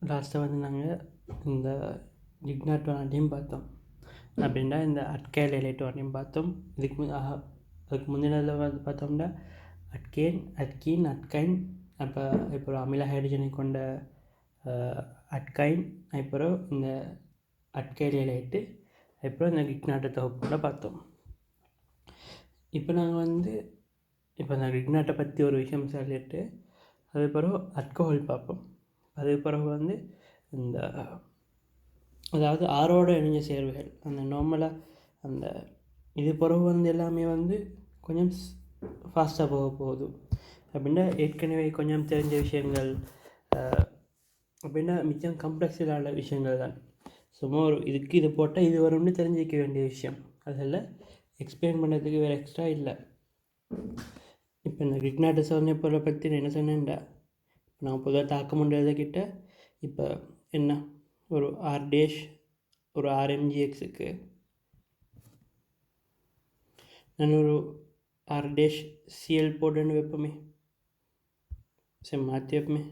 லாஸ்ட்டாக வந்து நாங்கள் இந்த லிக்னாட்டோனையும் பார்த்தோம். அப்படின்னா இந்த அட்கைல் எலைட்டோனையும் பார்த்தோம். அதுக்கு முந்தினதில் வந்து பார்த்தோம்னா அட்கீன் அட்கைன், இப்போ அமில ஹைட்ரஜனை கொண்ட அட்கைன், அப்புறம் இந்த அட்கைல் எலைட்டு, அப்புறம் இந்த லிக்னாட்டோ தொகுப்போட பார்த்தோம். இப்போ நாங்கள் வந்து இந்த லிக்னாட்டை பற்றி ஒரு விஷயம் சொல்லிட்டு அது பிறகு அல்கோஹால் பார்ப்போம். அது பிறகு வந்து இந்த அதாவது ஆரோட இணைஞ்ச சேர்வுகள் அந்த நார்மலாக அந்த இது பிறகு வந்து எல்லாமே வந்து கொஞ்சம் ஃபாஸ்ட்டாக போகுது. அப்படின்னா ஏற்கனவே கொஞ்சம் தெரிஞ்ச விஷயங்கள் அப்படின்னா மிச்சம் காம்ப்ளெக்ஸான விஷயங்கள் தான். சும்மா இதுக்கு இது போட்டால் இது வரும்னு தெரிஞ்சிக்க வேண்டிய விஷயம். அதில் எக்ஸ்பிளைன் பண்ணுறதுக்கு வேறு எக்ஸ்ட்ரா இல்லை. இப்போ இந்த லிக்னாட்டோ சோதனை பொருளை பற்றி நான் என்ன சொன்னேன்டா, நான் பொதுவாக தாக்கம் பண்ணுறதுக்கிட்ட இப்போ என்ன ஒரு ஒரு RMGXக்கு நான் ஒரு R' போடுன்னு வைப்போமே, சரி மாற்றி வைப்போமே,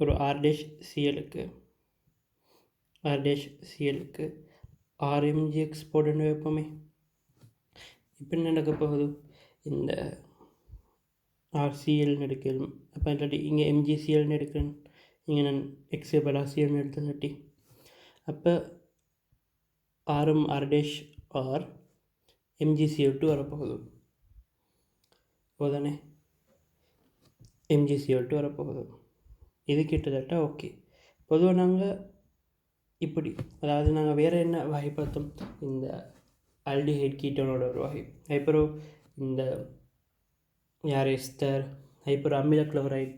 ஒரு R'CLக்கு RMGX போடுன்னு வைப்போமே. இப்போ என்ன நடக்க போகுது, இந்த RCLன்னு எடுக்கணும். அப்போ இல்லாட்டி இங்கே MgClன்னு எடுக்கிறேன், இங்கே நான் எக்ஸே பலாசியல்னு எடுத்ததாட்டி அப்போ R MgCl2 வரப்போகுது. போதானே, MgCl2 வரப்போகுது. இது கிட்டத்தட்ட ஓகே. பொதுவாக நாங்கள் இப்படி, அதாவது நாங்கள் வேறு என்ன வகை பார்த்தோம், இந்த ஆல்டிஹைட் கீட்டோனோட ஒரு வகை, அப்புறம் இந்த எஸ்தர், அப்புறம் அமில குளோரைட்,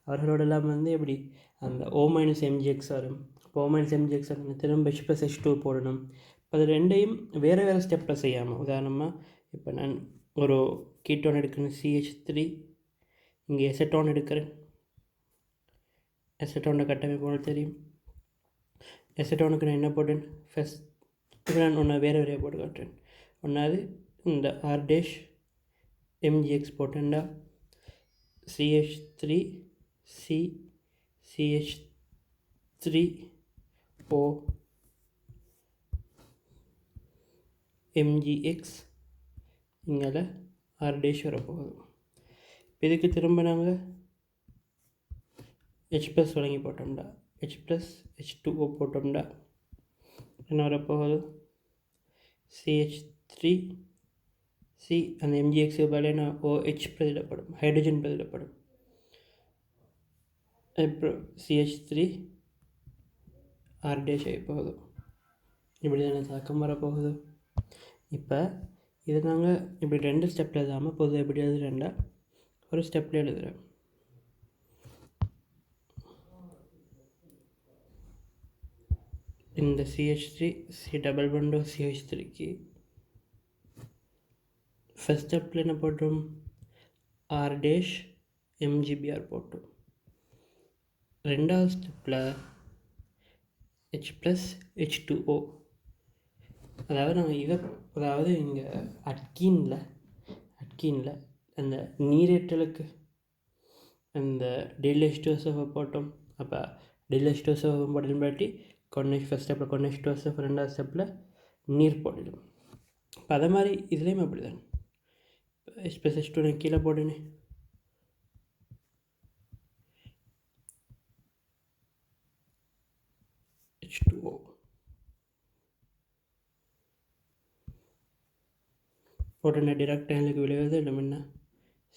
அவர்களோடெல்லாம் வந்து எப்படி அந்த O-MgX வரும். இப்போ O-MgX வரும், திரும்ப H+H2 போடணும். இப்போ அது ரெண்டையும் வேறு வேறு ஸ்டெப்பில் செய்யாமல், உதாரணமாக இப்போ நான் ஒரு கீட்டோன் எடுக்கிறேன் CH3, இங்கே எசட்டோன் எடுக்கிறேன். எசட்டோனோட கட்டமைப்பு தெரியும். எசட்டோனுக்கு நான் என்ன போட்டேன், ஃபஸ்ட் இப்போ நான் ஒன்று வேறு வேறையாக போட்டு காட்டுறேன். ஒன்றாவது இந்த R'(MgX) போட்டேன்டா, CH3 CH3O MgX, இங்கே R' வரப்போகுது. இதுக்கு திரும்ப நாங்கள் H+ வழங்கி போட்டோம்டா, H+H2O போட்டோம்டா, என்ன வரப்போகுது, CH3 அந்த MgX பதிலாக OH பதிலிடப்படும், ஹைட்ரஜன் பதிலிடப்படும். அப்புறம் CH3 R' ஆகி போகுது. இப்படி தானே தாக்கம் வரப்போகுது. இப்போ இதை நாங்கள் இப்படி 2 ஸ்டெப்பில் எழுதாமல் பொதுவாக எப்படி எழுதுறேன்டா, ஒரு ஸ்டெப்பில் எழுதுகிறேன். இந்த CH3 CH3க்கு ஃபஸ்ட் ஸ்டெப்பில் என்ன போட்டோம், R'(MgBr) போட்டோம். ரெண்டாவது ஸ்டெப்பில் H+H2O, அதாவது நாங்கள் அதாவது இங்கே அட்கீனில் அந்த நீரேற்றலுக்கு அந்த H2SO போட்டோம். அப்போ H2SO போடணும்பாட்டி ஃபஸ்ட் ஸ்டெப்பில் H2SO, ரெண்டாவது ஸ்டெப்பில் நீர் போடணும். இப்போ அதே மாதிரி இதுலேயும் அப்படி தான், H+H2 நான் கீழே போடுனேன், H2O போட்டோன்னா டிரெக்ட் எங்களுக்கு விளைவது இல்லை, முன்ன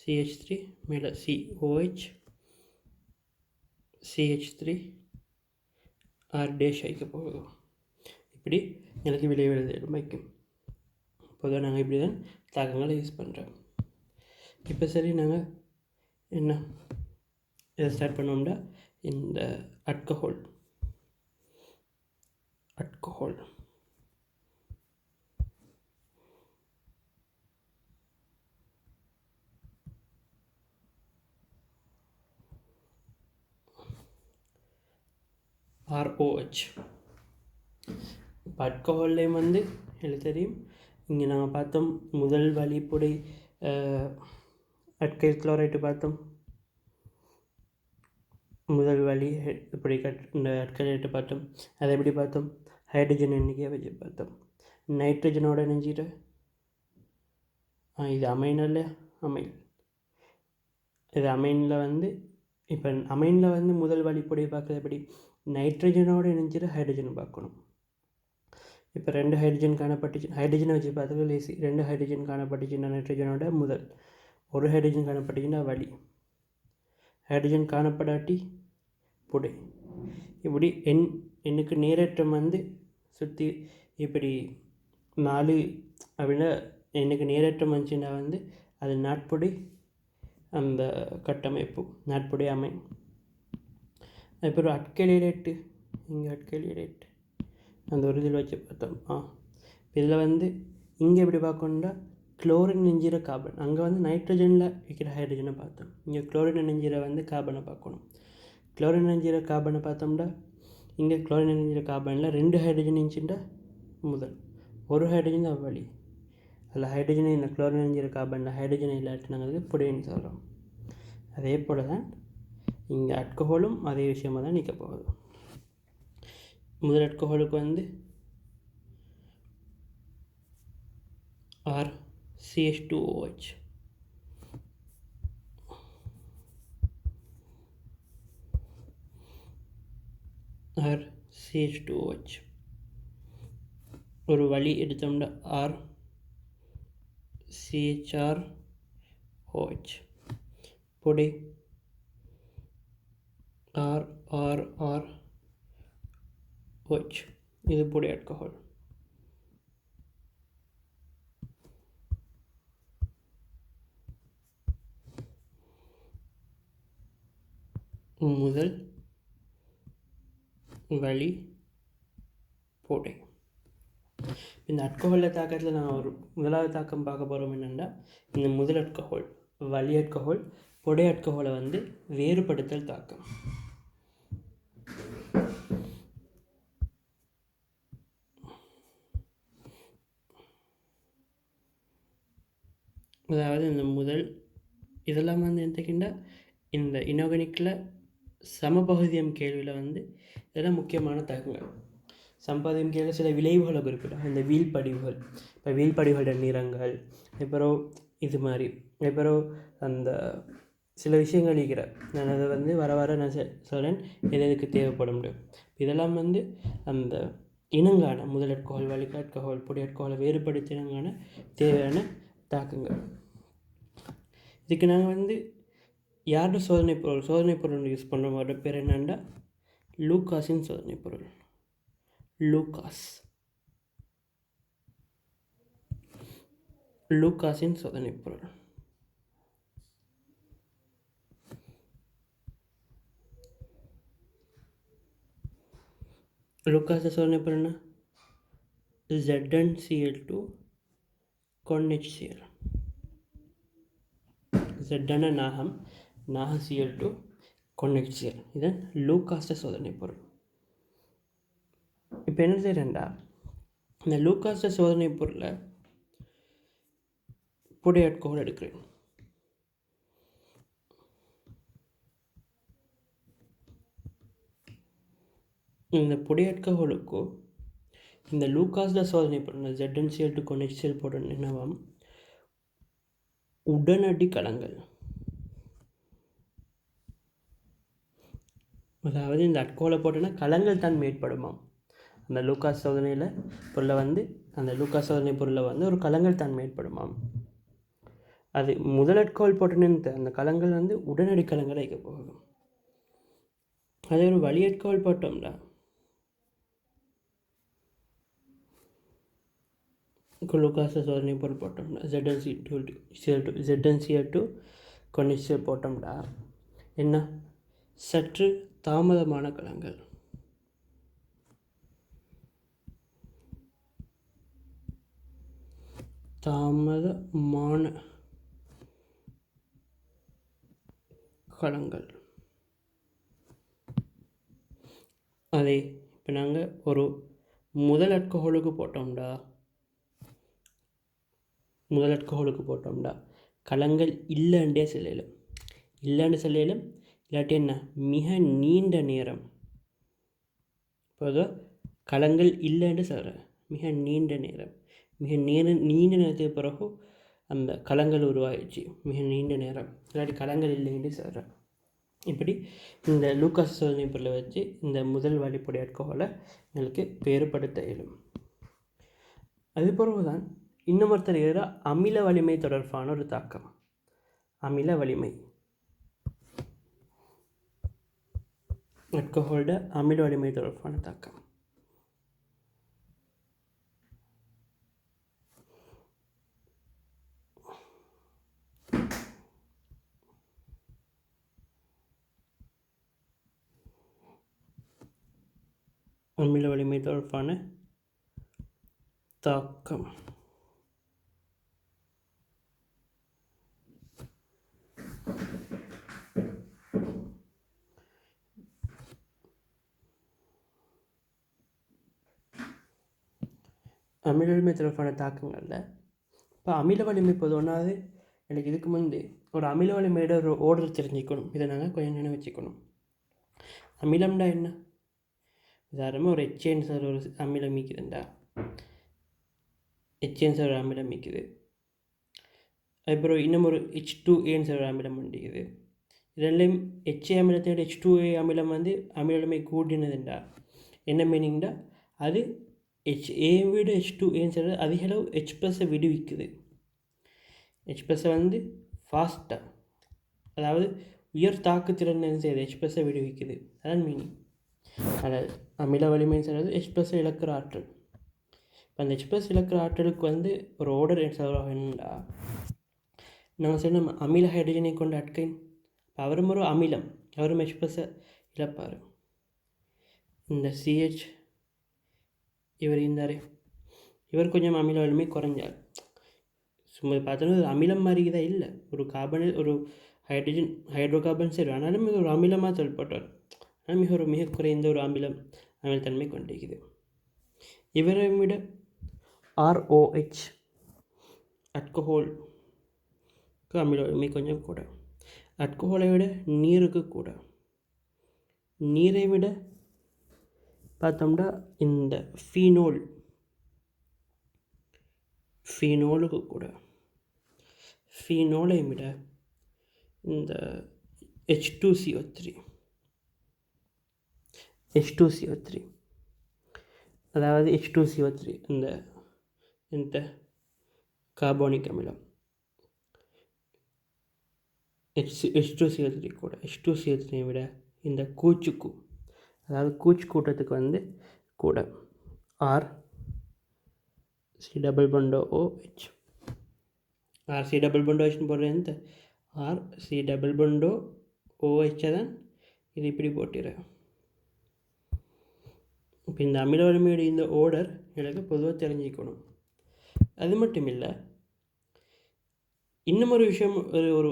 CH3 மேலே COH CH3 R' ஆகிக்க போகுது. இப்படி எனக்கு விளைவுறது வைக்கும். பொதுவாக நாங்கள் இப்படி தான் தாக்கங்களை யூஸ் பண்ணுறோம். இப்போ சரி, நாங்கள் என்ன இதை ஸ்டார்ட் பண்ணோம்னா, இந்த அல்கஹால் ROH. இப்போ அல்கஹால்லையும் வந்து எனக்கு தெரியும், இங்கே நாங்கள் பார்த்தோம் முதல் வழிப்புடை அட்கைல் குளோரைட்டு பார்த்தோம். முதல் வழி இப்படி இந்த அட்கலேட்டு பார்த்தோம். அதை எப்படி பார்த்தோம்? ஹைட்ரஜன் எண்ணிக்கையை வச்சு பார்த்தோம். நைட்ரஜனோட இணைஞ்சிட்டு இது அமைன் இல்லையா? அமைன். இது அமைனில் இப்போ அமைனில் முதல் வழிப்படி பார்க்குறது எப்படி? நைட்ரஜனோடு இணைஞ்சிட்டு ஹைட்ரஜன் பார்க்கணும். இப்போ 2 ஹைட்ரஜன் காணப்பட்டுச்சு. ஹைட்ரஜனை வச்சு பார்த்துக்க லேசி. 2 ஹைட்ரஜன் காணப்பட்டுச்சுன்னா நைட்ரஜனோட முதல், 1 ஹைட்ரஜன் காணப்பட்டுச்சுன்னா வழி, ஹைட்ரஜன் காணப்படாட்டி புடை. இப்படி எண்ணுக்கு நேரேற்றம் சுற்றி இப்படி 4 அப்படின்னா எண்ணுக்கு நேரேற்றம் வந்துச்சுன்னா அது நாட்புடை அந்த கட்டமைப்பு, நாட்புடை அமை. அப்புறம் அட்கலேட்டு, இங்கே அட்கலேட்டு அந்த ஒரு இதில் வச்சு பார்த்தோம். இதில் இங்கே எப்படி பார்க்கணுன்னா குளோரின் நெஞ்சிற கார்பன், அங்கே நைட்ரஜனில் வைக்கிற ஹைட்ரஜனை பார்த்தோம். இங்கே குளோரின் நெஞ்சிற கார்பனை பார்க்கணும். குளோரின் நெஞ்சிற கார்பனை பார்த்தோம்னா இங்கே குளோரின் நெஞ்சிற கார்பனில் 2 ஹைட்ரஜன் இருந்துச்சுட்டா முதல், 1 ஹைட்ரஜன் தான் வழி. அதில் ஹைட்ரஜனை இந்த குளோரின் நெஞ்சிற கார்பனில் ஹைட்ரஜனை இல்லாட்டி நாங்கள் புடைன்னு சொல்கிறோம். அதே போல் தான் இங்கே அல்கஹாலும் அதே விஷயமாக தான் நிற்க போகுது. முதல் அல்கஹாலுக்கு RCH2OH, RCH2OH ஒரு வழி எடுத்தோம்னா RCHROH பொடி RRROH, இது பொடி ஆல்கஹால். முதல் வழி பொடி. இந்த அல்கஹாலில் தாக்கத்தில் நான் ஒரு முதலாவது தாக்கம் பார்க்க போகிறோம் என்னென்னா, இந்த முதல் அல்கஹால், வழி அல்கஹால், பொடி அல்கஹாலை வேறுபடுத்தல் தாக்கம். அதாவது இந்த முதல் இதெல்லாம் எந்தக்கின்ற இந்த இனோகனிக்கில் சமபகுதியம் கேள்வியில் இதெல்லாம் முக்கியமான தகவல். சமபகுதியம் கேள்வி சில விளைவுகளை குறிப்பிடும். இந்த வீழ்படிவுகள், இப்போ வீழ்படிவுகளோட நிறங்கள், அப்புறம் இது மாதிரி, அப்புறம் அந்த சில விஷயங்கள் இருக்கிற நான் அதை வர வர நான் சொல்கிறேன் எதுக்கு தேவைப்பட முடியும். இதெல்லாம் அந்த இனங்கான முதல் அல்கஹால், வழி அல்கஹால், பொடி அல்கஹாலை வேறுபடுத்தி இனங்கான தேவையான தாக்கங்கள். இதுக்கு நாங்கள் யாரோட சோதனை பொருள் யூஸ் பண்ணுறோம் பேர் என்னென்னா லூகாஸின் சோதனை பொருள். லூகாஸின் சோதனை பொருள். லூகாஸ் சோதனை பொருள்னா ZnCl2 ConHCl. Z நாகம் Cl2 ConHCl, இதன் லூகாஸ்ட சோதனை பொருள். இப்போ என்ன செய்யறேன்டா, இந்த லூகாஸ்ட சோதனை பொருளை பொடி அல்கஹால் எடுக்கிறேன். இந்த பொடி அல்கஹாலுக்கும் இந்த லூகாஸ்ட சோதனை பொருள் ZnCl2 ConHCl போட என்னவாம், உடனடி கலங்கள். அதாவது இந்த அல்கஹாலை போட்டோன்னா கலங்கள் தான் ஏற்படுமாம். அந்த லூகாஸ் சோதனையில் பொருளை அந்த லூகாஸ் சோதனை பொருளை ஒரு கலங்கள் தான் ஏற்படுமாம். அது முதல் அல்கஹால் போட்டோன்னு அந்த கலங்கள் உடனடி கலங்கள் வைக்க போகும். அதே ஒரு வழி அல்கஹால் போட்டோம்னா லூகாஸ் சோதனை பொருள் போட்டோம்னா ZnCl2 ConHCl போட்டோம்னா என்ன, சற்று தாமதமான கலங்கள். அதை இப்போ நாங்கள் ஒரு முதல் அல்கஹாலுக்கு போட்டோம்டா கலங்கள் இல்லைன்னு சொல்லலும் இல்லாட்டி என்ன மிக நீண்ட நேரம். பொதுவாக களங்கள் இல்லைன்னு சொல்கிறேன். மிக நீண்ட நேரம், நீண்ட நேரத்துக்கு பிறகு அந்த களங்கள் உருவாகிடுச்சு. மிக நீண்ட நேரம் இல்லாட்டி களங்கள் இல்லைன்னு சொல்கிறேன். இப்படி இந்த லூகாஸ் சோதனை பொருளை வச்சு இந்த முதல் வழிப்படை ஆல்கஹாலை எங்களுக்கு வேறுபடுத்த இயலும். அதுபோல தான் இன்னொருத்தர் இருக்கிற அமில வலிமை தொடர்பான ஒரு தாக்கம். அமில வலிமை, ஆல்கஹாலோட அமில வலிமை தொடர்பான தாக்கம். அமில வலிமை தொடர்பான தாக்கம். அமில வலிமை தொடர்பான தாக்கங்களில் இப்போ அமில வலிமை பொதுவானது எனக்கு இதுக்கு முந்தி ஒரு அமில வலிமையோட ஒரு ஓர்டர் தெரிஞ்சுக்கணும். இதை நாங்கள் கொஞ்சம் நினைவு வச்சுக்கணும். அமிலம்டா என்ன? உதாரணமாக ஒரு HNSR ஒரு அமிலம் மீக்குதுண்டா, HNSR ஒரு அமிலம் மீக்குது. அதுக்கப்புறம் இன்னும் ஒரு H2A ஒரு அமிலம் பண்ணிக்குது. இதெல்லாம் HA அமிலத்தோட H2A அமிலம் அமிலமே கூடினதுண்டா என்ன மீனிங்டா, அது HA விட H2A அதிக அளவு H+ விடுவிக்குது. H+ ஃபாஸ்ட்டாக, அதாவது உயர் தாக்குத்திறன் செய்யுது, H+ விடுவிக்குது. அதான் மீனிங். அதாவது அமில வலிமைன்னு சொல்கிறது H+ இழக்கிற ஆற்றல். இப்போ அந்த H+ இழக்கிற ஆற்றலுக்கு ஒரு ஓர்டர் என்னண்டா, நாங்கள் சொன்ன அமில ஹைட்ரஜனை கொண்ட அட்கைன், அவரும் ஒரு அமிலம், அவரும் H+ இழப்பார். இந்த CH இவர் இருந்தார், இவர் கொஞ்சம் அமில வலிமை குறைஞ்சார். சும்மா பார்த்தோன்னா ஒரு அமிலம் மாதிரி தான் இல்லை, ஒரு கார்பனில் ஒரு ஹைட்ரோ கார்பன் சரி, ஆனாலும் ஒரு அமிலமாக சொல்லப்பட்டார். ஆனால் மிக குறைந்த ஒரு அமிலத்தன்மை கொண்டிருக்குது. இவரை விட ROH ஆல்கஹாலுக்கு அமில வலிமை கொஞ்சம் கூட. ஆல்கஹாலை விட நீருக்கு கூட. நீரை விட பார்த்தோம்னா இந்த ஃபீனோலுக்கு கூட. ஃபீனோலை விட இந்த H2CO3 அதாவது H2CO3 இந்த கார்போனிக் அமிலம் H2CO3 கூட. H2CO3 விட இந்த கூச்சுக்கு, அதாவது கூச்சு கூட்டத்துக்கு கூட RC≡OH. RC≡OH போடுறது RC≡OH தான் இது இப்படி போட்டுறேன். இப்போ இந்த அமில வலிமையுடைய இந்த ஓர்டர் எனக்கு பொதுவாக தெரிஞ்சுக்கணும். அது மட்டும் இல்லை, இன்னும் ஒரு விஷயம், ஒரு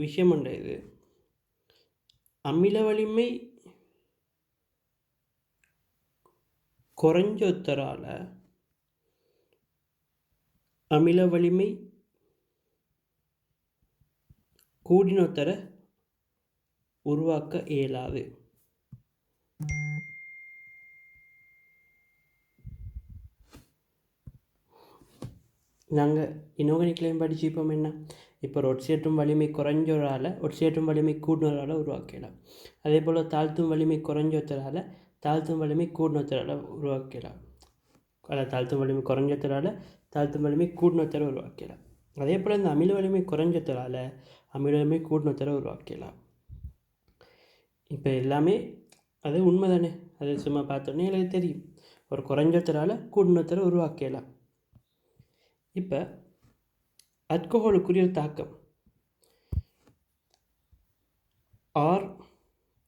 விஷயம் உண்டு. இது அமில வலிமை குறைஞ்சொத்தரால் அமில வலிமை கூடினொத்தரை உருவாக்க இயலாது. நாங்கள் இனோர்கானிக்லையும் படிச்சுப்போம் என்ன, இப்போ ஒட்சியேற்றும் வலிமை குறைஞ்சொரால் ஒட்சியேற்றும் வலிமை கூடினொரால் உருவாக்கலாம். அதே போல் தாழ்த்தும் வலிமை குறைஞ்சொத்தரால் தாழ்த்தும் வலிமை கூடினொத்தரால் உருவாக்கலாம். அதாவது தாழ்த்தும் வலிமை குறைஞ்சொத்தரால் தாழ்த்தும் வலிமை கூடினொத்தரை உருவாக்கலாம். அதே போல் இந்த அமில வலிமை குறைஞ்சொத்தரால் அமில வலிமை கூடினொத்தரை உருவாக்கலாம். இப்போ எல்லாமே அது உண்மை தானே, அது சும்மா பார்த்தோன்னே எனக்கு தெரியும். ஒரு குறைஞ்சொத்தரால் கூடினொத்தரை உருவாக்கலாம். இப்போ ஆல்கஹாலுக்குரிய தாக்கம்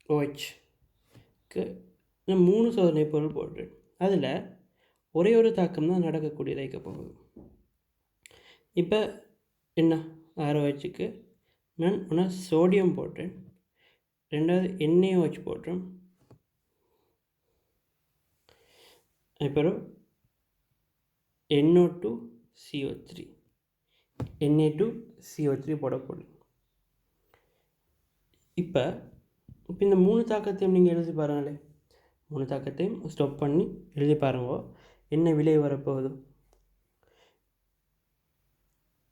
ROHக்கு 3 சோதனை பொருள் போடுறேன். அதில் ஒரே ஒரு தாக்கம் தான் நடக்கக்கூடியதாக இருக்க போகுது. இப்போ என்ன, ROHக்கு நான் ஒன்றா சோடியம் போடுறேன், ரெண்டாவது NaOH போடுறேன், அப்புறம் Na2CO3 போட போடுறேன். இப்போ இப்போ இந்த 3 தாக்கத்தையும் நீங்கள் எழுதி பாருங்களே, 3 தாக்கத்தையும் ஸ்டாப் பண்ணி எழுதி பாருங்க என்ன விலை வரப்போகுது.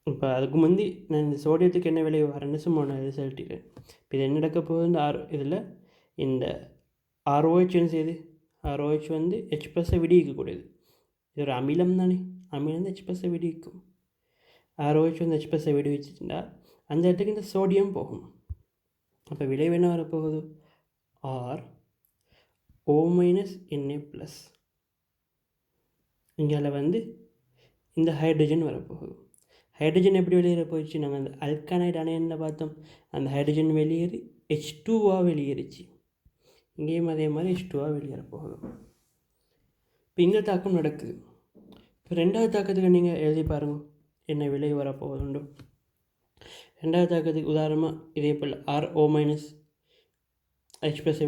இப்போ அதுக்கு முந்தி நான் இந்த சோடியத்துக்கு என்ன விலை வரேன்னு சும்மா நான் இது சொல்லிட்டேன். இப்போ இது என்ன நடக்க போகுது, இந்த இதில் இந்த ROH செய்து ROH வந்து H+ விடிக்கக்கூடியது. இது ஒரு அமிலம் தானே, அமிலம் வந்து H+ விடிக்கும். ROH வந்து H+ விடுவிச்சுட்டா அந்த இடத்துக்கு இந்த சோடியம் போகும். அப்போ விளைவு என்ன வரப்போகுது, RO-Na+. இங்கே வந்து இந்த ஹைட்ரஜன் வரப்போகுது. ஹைட்ரஜன் எப்படி வெளியேற போயிடுச்சு, நாங்கள் அந்த அல்கானைடு அணையன்னு பார்த்தோம், அந்த ஹைட்ரஜன் வெளியேறி H2ஆக வெளியேறிச்சு. இங்கேயும் அதே மாதிரி H2ஆக வெளியேற போகுது. இப்போ இந்த தாக்கம் நடக்குது. இப்போ 2வது தாக்கத்துக்கு நீங்கள் எழுதி பாருங்கள் என்ன விலை வரப்போகுதுண்டு. 2வது தாக்கத்துக்கு உதாரணமாக இதே போல் RO-H+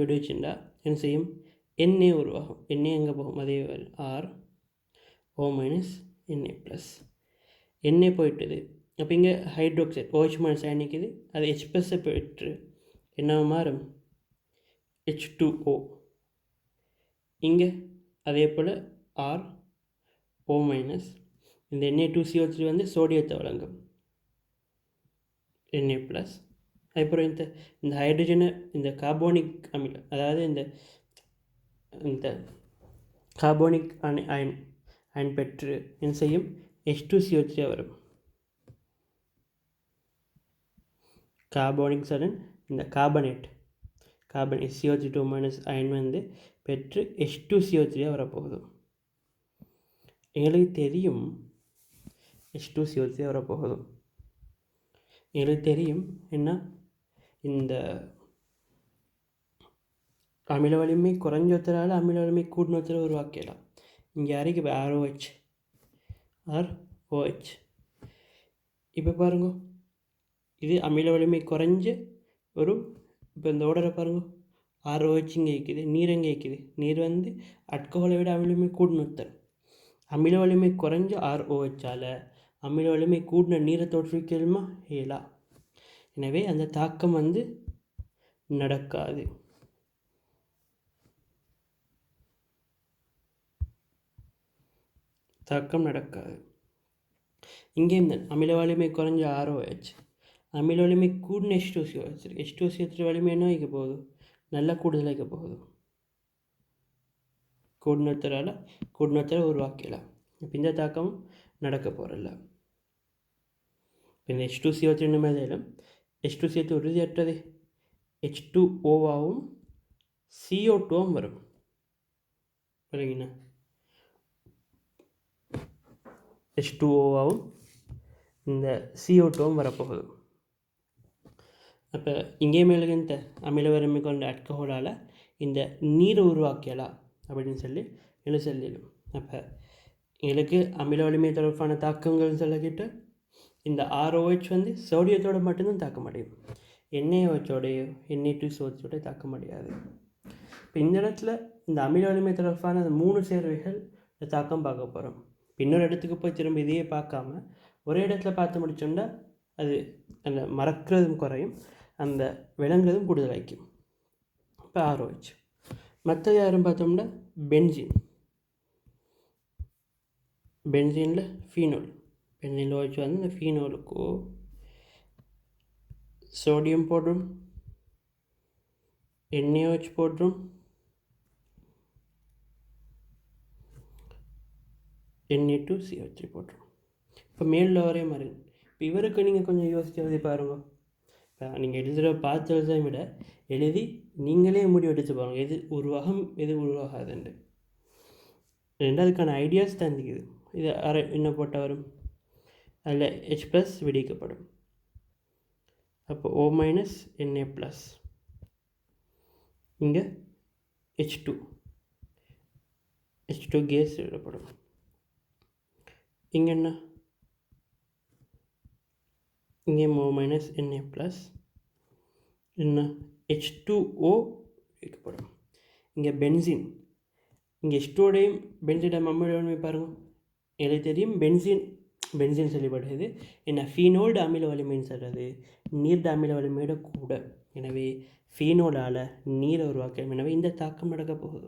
விடுவிச்சுட்டா என்ன செய்யும், Na உருவாகும். Na எங்கே போகும், அதே RO-Na+. Na போயிட்டுது. அப்போ இங்கே ஹைட்ரோக்சைடு OH- அயனிக்குது, அது H+ போயிட்டு என்ன மாறும், H2O. இங்கே அதே போல் RO-, இந்த Na2CO3 வந்து சோடியத்தை வழங்கும், Na+. அதுக்கப்புறம் இந்த ஹைட்ரஜனை இந்த கார்போனிக் அமிலம், அதாவது இந்த கார்போனிக் அயன் பெற்று என்ன செய்யும், H2CO3 வரும். கார்போனிக் சடன் இந்த கார்பனேட் CO3 அயன் வந்து பெற்று H2CO3 வரப்போகுது. எங்களுக்கு தெரியும் H2CO3 வரப்போகுது. எங்களுக்கு தெரியும் என்ன, இந்த அமில வலிமை குறைஞ்ச ஒருத்தரால் அமில வலிமை கூடின ஒருத்தரை உருவாக்கலாம். இங்கே யாருக்கு ROH. இப்போ பாருங்க, இது அமில வலிமை குறைஞ்ச ஒரு, இப்போ இந்த ஓடரை பாருங்க, ROH இங்கே இருக்குது, நீர் எங்கே இருக்குது, நீர் வந்து அல்கஹாலை விட அமில வலிமை கூடின ஒருத்தர். அமில வலிமை குறைஞ்ச ROH-ஆல் அமில வலிமை கூடின நீரை தோற்றுவிக்கலுமா இயலா. எனவே அந்த தாக்கம் வந்து நடக்காது. தாக்கம் நடக்காது. இங்கேயும் தான் அமில வலிமை குறைஞ்ச ROH அமில வலிமை கூடின H2CO3 வலிமை என்ன வைக்க போகுது, நல்லா கூடுதல் வைக்க போகுது. கூடினத்தரை உருவாக்கலாம். இப்போ இந்த தாக்கம் நடக்க போகிறதில்ல. இந்த H2CO3 மேலும் H2CO3 உறுதியற்றது, H2O-ஆகவும் CO2-ஆகவும் வரும். சரிங்கண்ணா, H2O-ஆகவும் இந்த CO2-ஆகவும் வரப்போகுது. அப்போ இங்கே மேலே இந்த அமில வலிமை கொண்ட அல்கஹாலால் இந்த நீரை உருவாக்கலாம் அப்படின்னு சொல்லி சொல்லிடும். அப்போ எங்களுக்கு அமில வலிமை தொடர்பான தாக்கங்கள்னு சொல்லிக்கிட்டு இந்த ROH வந்து சோடியத்தோடு மட்டும்தான் தாக்க முடியும், NaOH-ஓடையோ Na2CO3 தாக்க முடியாது. இப்போ இந்த இடத்துல இந்த அமில வலிமை தொடர்பான அந்த 3 சேர்வைகள் தாக்கம் பார்க்க போகிறோம். இன்னொரு இடத்துக்கு போய் திரும்ப இதையே பார்க்காம ஒரே இடத்துல பார்த்து முடிச்சோம்னா அது அந்த மறக்கிறதும் குறையும், அந்த விளங்குறதும் கூடுதல் வைக்கும். இப்போ ROH. மற்ற யாரும் பார்த்தோம்னா பென்சீனில் ஃபீனோல். பென்சீனில் OH வந்து இந்த ஃபீனோலுக்கு சோடியம் போடுறோம், NaOH போடுறோம், Na2CO3 போடுறோம். இப்போ மேலில் ஒரே மாதிரி. இப்போ இவருக்கு நீங்கள் கொஞ்சம் யோசிச்சு எழுதி பாருங்க. இப்போ நீங்கள் எழுதுகிற பார்த்து எழுத விட எழுதி நீங்களே முடிவு எடுத்து பாருங்கள், எது உருவாகும் எது உருவாகாதுண்டு. ரெண்டாவதுக்கான ஐடியாஸ் தந்துக்குது. இது என்ன போட்டால் வரும், அதில் H+ விடிக்கப்படும். அப்போ O-Na+, இங்கே H2 கேஸ் விடப்படும். இங்கே என்ன, இங்கே O-Na+, என்ன H2O வைக்கப்படும். இங்கே பென்சீன், இங்கே H2ஓடையும் பென்சீன் அமில பாருங்கள், எனக்கு தெரியும் பென்சீன் சொல்லப்படுது. என்ன ஃபீனோல்டு அமில வலிமைன்னு சொல்கிறது நீர்ட அமில வலிமையோட கூட. எனவே ஃபீனோலால் நீரை உருவாக்கும். எனவே இந்த தாக்கம் நடக்க போகுது.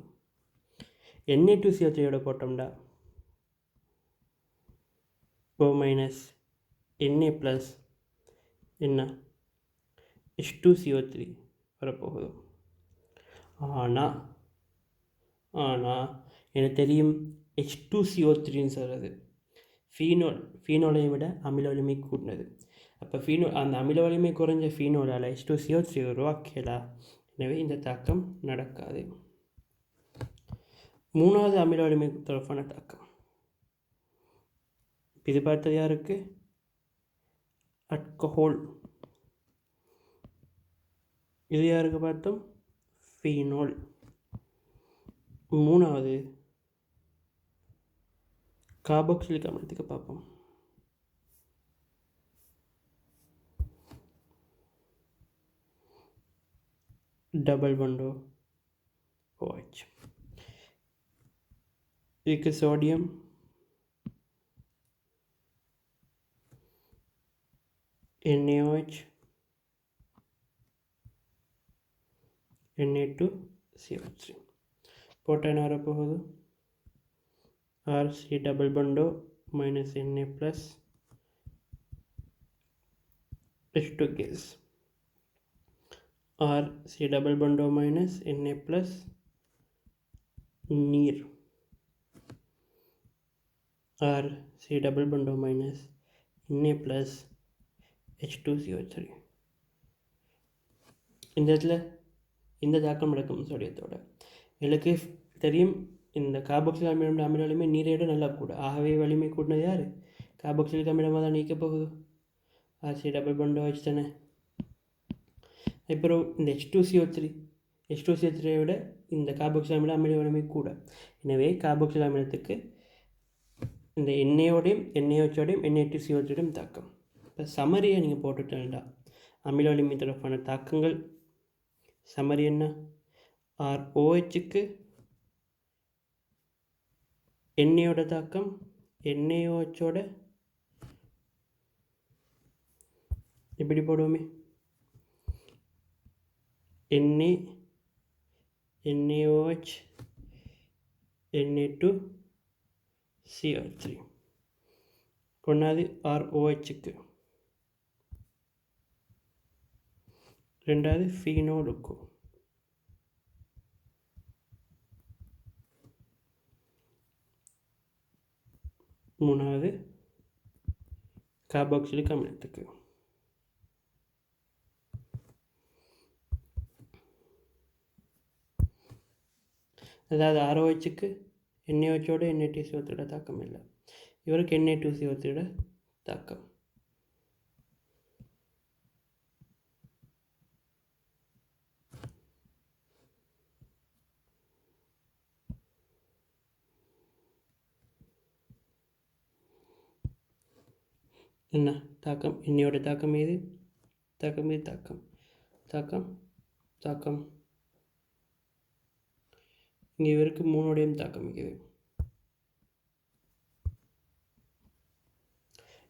Na2CO3 போட்டோம்னா O மைனஸ் Na ப்ளஸ் என்ன H2CO3 வரப்போகுது. ஆனால் எனக்கு தெரியும் H2CO3ன்னு சொல்கிறது ஃபீனோலையும் விட அமில வலிமை கூட்டினது. அப்போ அந்த அமில வலிமை குறைஞ்ச ஃபீனோலால் H2CO3 உருவாக்கலாம். எனவே இந்த தாக்கம் நடக்காது. மூணாவது அமில வலிமை தொடர்பான தாக்கம் இது பார்த்தது யாருக்கு? அல்கஹால். இது யாருக்கு பார்த்தோம்? ஃபீனோல். மூணாவது கார்பாக்சிலிக் அமிலத்துக்கு பார்ப்போம். Double bond OH. இதுக்கு சோடியம் NaOH Na2CO3 போட்டால் என்ன வரப்போகுது? RC double bond O minus Na plus H2 gas. RC double bond O minus Na plus நீர். RC double bond O minus Na plus H2CO3. இந்த இடத்துல இந்த தாக்கம் நடக்கும் சோடியத்தோட. எனக்கு தெரியும் இந்த கார்பாக்சிலிக் அமிலம் அமில வலிமை நீரையோட நல்லா கூட. ஆகவே வலிமை கூட்டினது யார்? கார்பாக்சிலிக் அமிலமாக தான் நீக்க போகுது. RC டபுள் பாண்ட் OH தானே. அப்புறம் இந்த H2CO3 விட இந்த கார்பாக்சிலிக் அமிலம் அமில வலிமை கூட. எனவே கார்பாக்சிலிக் அமிலத்துக்கு இந்த எண்ணெயோடையும் NaOHோடையும் Na2CO3 தாக்கம். இப்போ சமரியை நீங்கள் போட்டுட்டா அமில வலிமை தொடர்பான தாக்கங்கள் சமரி என்ன? ROHக்கு NAயோட தாக்கம் NaOHோட இப்படி போடுவோமே NaOH Na2CO3. ஒன்றாவது ROHக்கு, ரெண்டாவது ஃபீனோலுக்கு, மூணாவது கார்பாக்சிலிக் அமிலத்துக்கு. அதாவது ROHக்கு NaOHோட Na2CO3 தாக்கம் இல்லை. இவருக்கு Na2CO3 தாக்கம். என்ன தாக்கம்? என்னையோட தாக்கம் ஏது? தாக்கம் இது தாக்கம் தாக்கம் தாக்கம். இங்கே இவருக்கு மூணோடையும் தாக்கம் இருக்குது.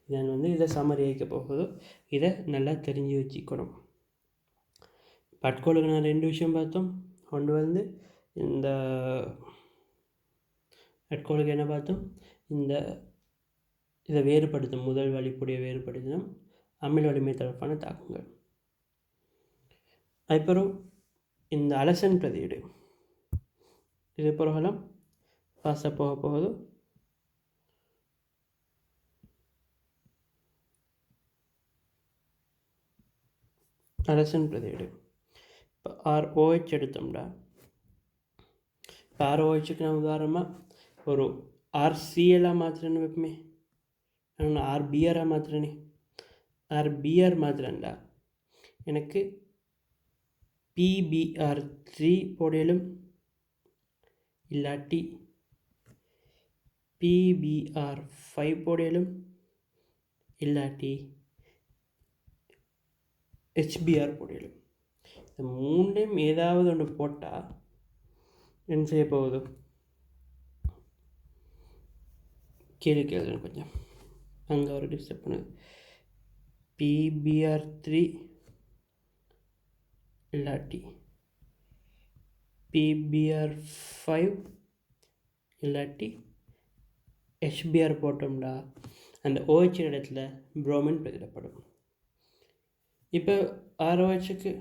இதன் இதை சமரியாக்க போகுது. இதை நல்லா தெரிஞ்சு வச்சுக்கணும். பட்கோளுக்கு நான் 2 விஷயம் பார்த்தோம். ஒன்று இந்த அட்கோளுக்கு என்ன பார்த்தோம்? இதை வேறுபடுத்தும் முதல் வழிப்புடைய வேறுபடுத்தும் அமில வலிமை தொடர்பான தாக்கங்கள். அப்புறம் இந்த அலசன் பிரதியீடு இது பிறகலாம் ஃபாஸ்ட்டாக போக போகுது. அலசன் பிரதியீடு இப்போ ROH எடுத்தோம்னா, இப்போ ROHக்கு நான் உதாரணமாக ஒரு RCLாக மாத்திரன்னு வைப்போமே, RBRாக மாத்திரனே. RBR மாத்திரண்டா எனக்கு PBr3 போடையிலும் இல்லாட்டி PBr5 போடையிலும் இல்லாட்டி HBr போடையிலும். இந்த மூணையும் ஏதாவது ஒன்று போட்டால் என்ன செய்ய போகுது? கேள்வி கொஞ்சம் அங்கே ஒரு டிஸ்டர்ப் பண்ணுது. PBr3 இல்லாட்டி PBr5 இல்லாட்டி HBr போட்டோம்னா அந்த OH இடத்துல புரோமின் பதிலப்படும். இப்போ ROHக்கு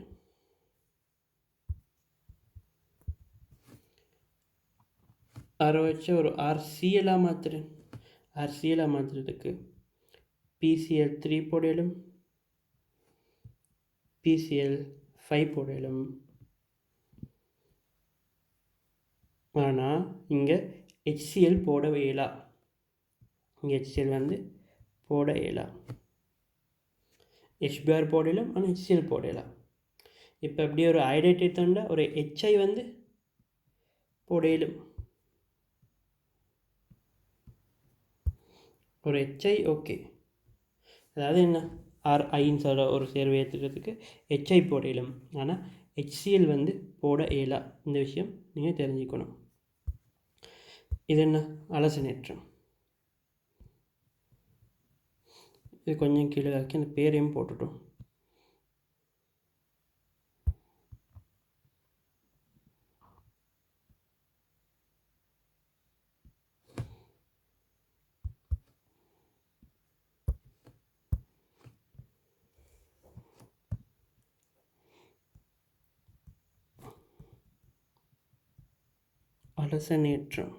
ஒரு RCl மாற்றுறேன். RCl மாற்றுறதுக்கு PCl3 போடலும் PCl5 போடலும். ஆனால் இங்கே HCl போட இயலா. இங்கே HCl போட இயலா. HBr போடலும் ஆனால் HCl போடலாம். இப்போ அப்படியே ஒரு ஐடேட் எடுத்தோம்னா ஒரு HI போடலும். ஒரு HI ஓகே. அதாவது என்ன RIன்னு சொல்கிற ஒரு சேர்வை ஏற்றுக்கிறதுக்கு HI போடலும். ஆனால் HCl போட இயலா. இந்த விஷயம் நீங்கள் தெரிஞ்சுக்கணும். இது என்ன அலசனேற்றம். இது கொஞ்சம் கீழே ஆக்கி அந்த பேரையும் போட்டுட்டோம். அலசனேற்றம்.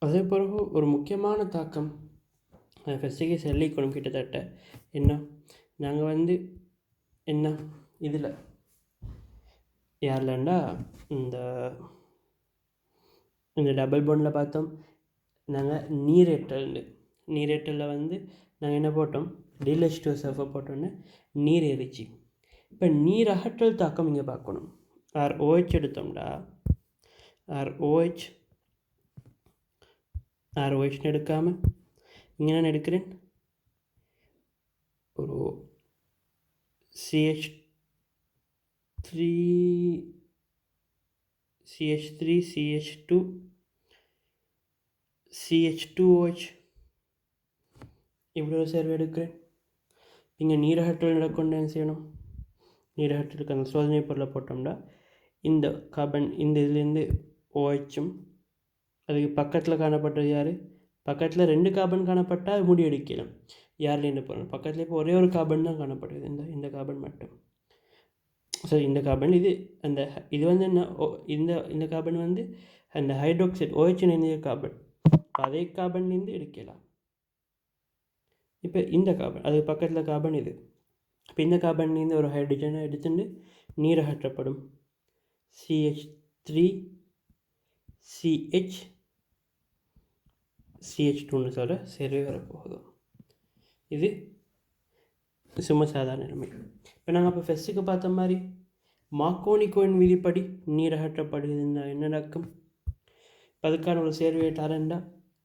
அதே பிறகு ஒரு முக்கியமான தாக்கம் ஃபஸ்ட்டுக்கு சொல்லிக்கணும். கிட்டத்தட்ட என்ன நாங்கள் என்ன இதில் யார்லண்டா இந்த டபுள் பாண்டில் பார்த்தோம். நாங்கள் நீரேற்றலில் நாங்கள் என்ன போட்டோம், DH2SO4 போட்டோன்னே நீர் ஏறிச்சு. இப்போ நீர் அகற்றல் தாக்கம் இங்கே பார்க்கணும். ROH எடுத்தோம்டா ROH எடுக்காமல் இங்கே நான் எடுக்கிறேன் ஒரு CH3 CH2 CH2OH இப்படி ஒரு சேர்வை எடுக்கிறேன். இங்கே நீரகற்றல் நடக்கொண்டு என்ன செய்யணும், நீரகற்றலுக்கு அந்த சோதனை பொருளை போட்டோம்னா இந்த கார்பன் இந்த இதுலேருந்து OHம் அதுக்கு பக்கத்தில் காணப்பட்டது யார், பக்கத்தில் 2 கார்பன் காணப்பட்டால் முடி அடிக்கலாம். யார்லேருந்து போகிறோம், பக்கத்தில் இப்போ ஒரே ஒரு கார்பன் தான் காணப்படுது, இந்த கார்பன் மட்டும். சரி, இந்த கார்பன் இது அந்த இது என்ன இந்த கார்பன் அந்த ஹைட்ரோக்சைடு OH இணைந்த கார்பன், அதே கார்பன்லேருந்து எடுக்கலாம். இப்போ இந்த கார்பன் அது பக்கத்தில் கார்பன் இது. இப்போ இந்த கார்பன்லேருந்து ஒரு ஹைட்ரஜனை எடுத்துட்டு நீர் அகற்றப்படும். CH3CH2ன்னு சொல்ல சேர்வை வரப்போகுது. இது சும்மா சாதாரண நிலைமை. இப்போ நாங்கள் இப்போ ஃபஸ்ட்டுக்கு பார்த்த மாதிரி மார்க்கோனி-கோயின் விதிப்படி நீர் அகற்றப்படுதுன்னா என்ன நடக்கும், இப்போ அதுக்கான ஒரு சேர்வையை தரேன்டா.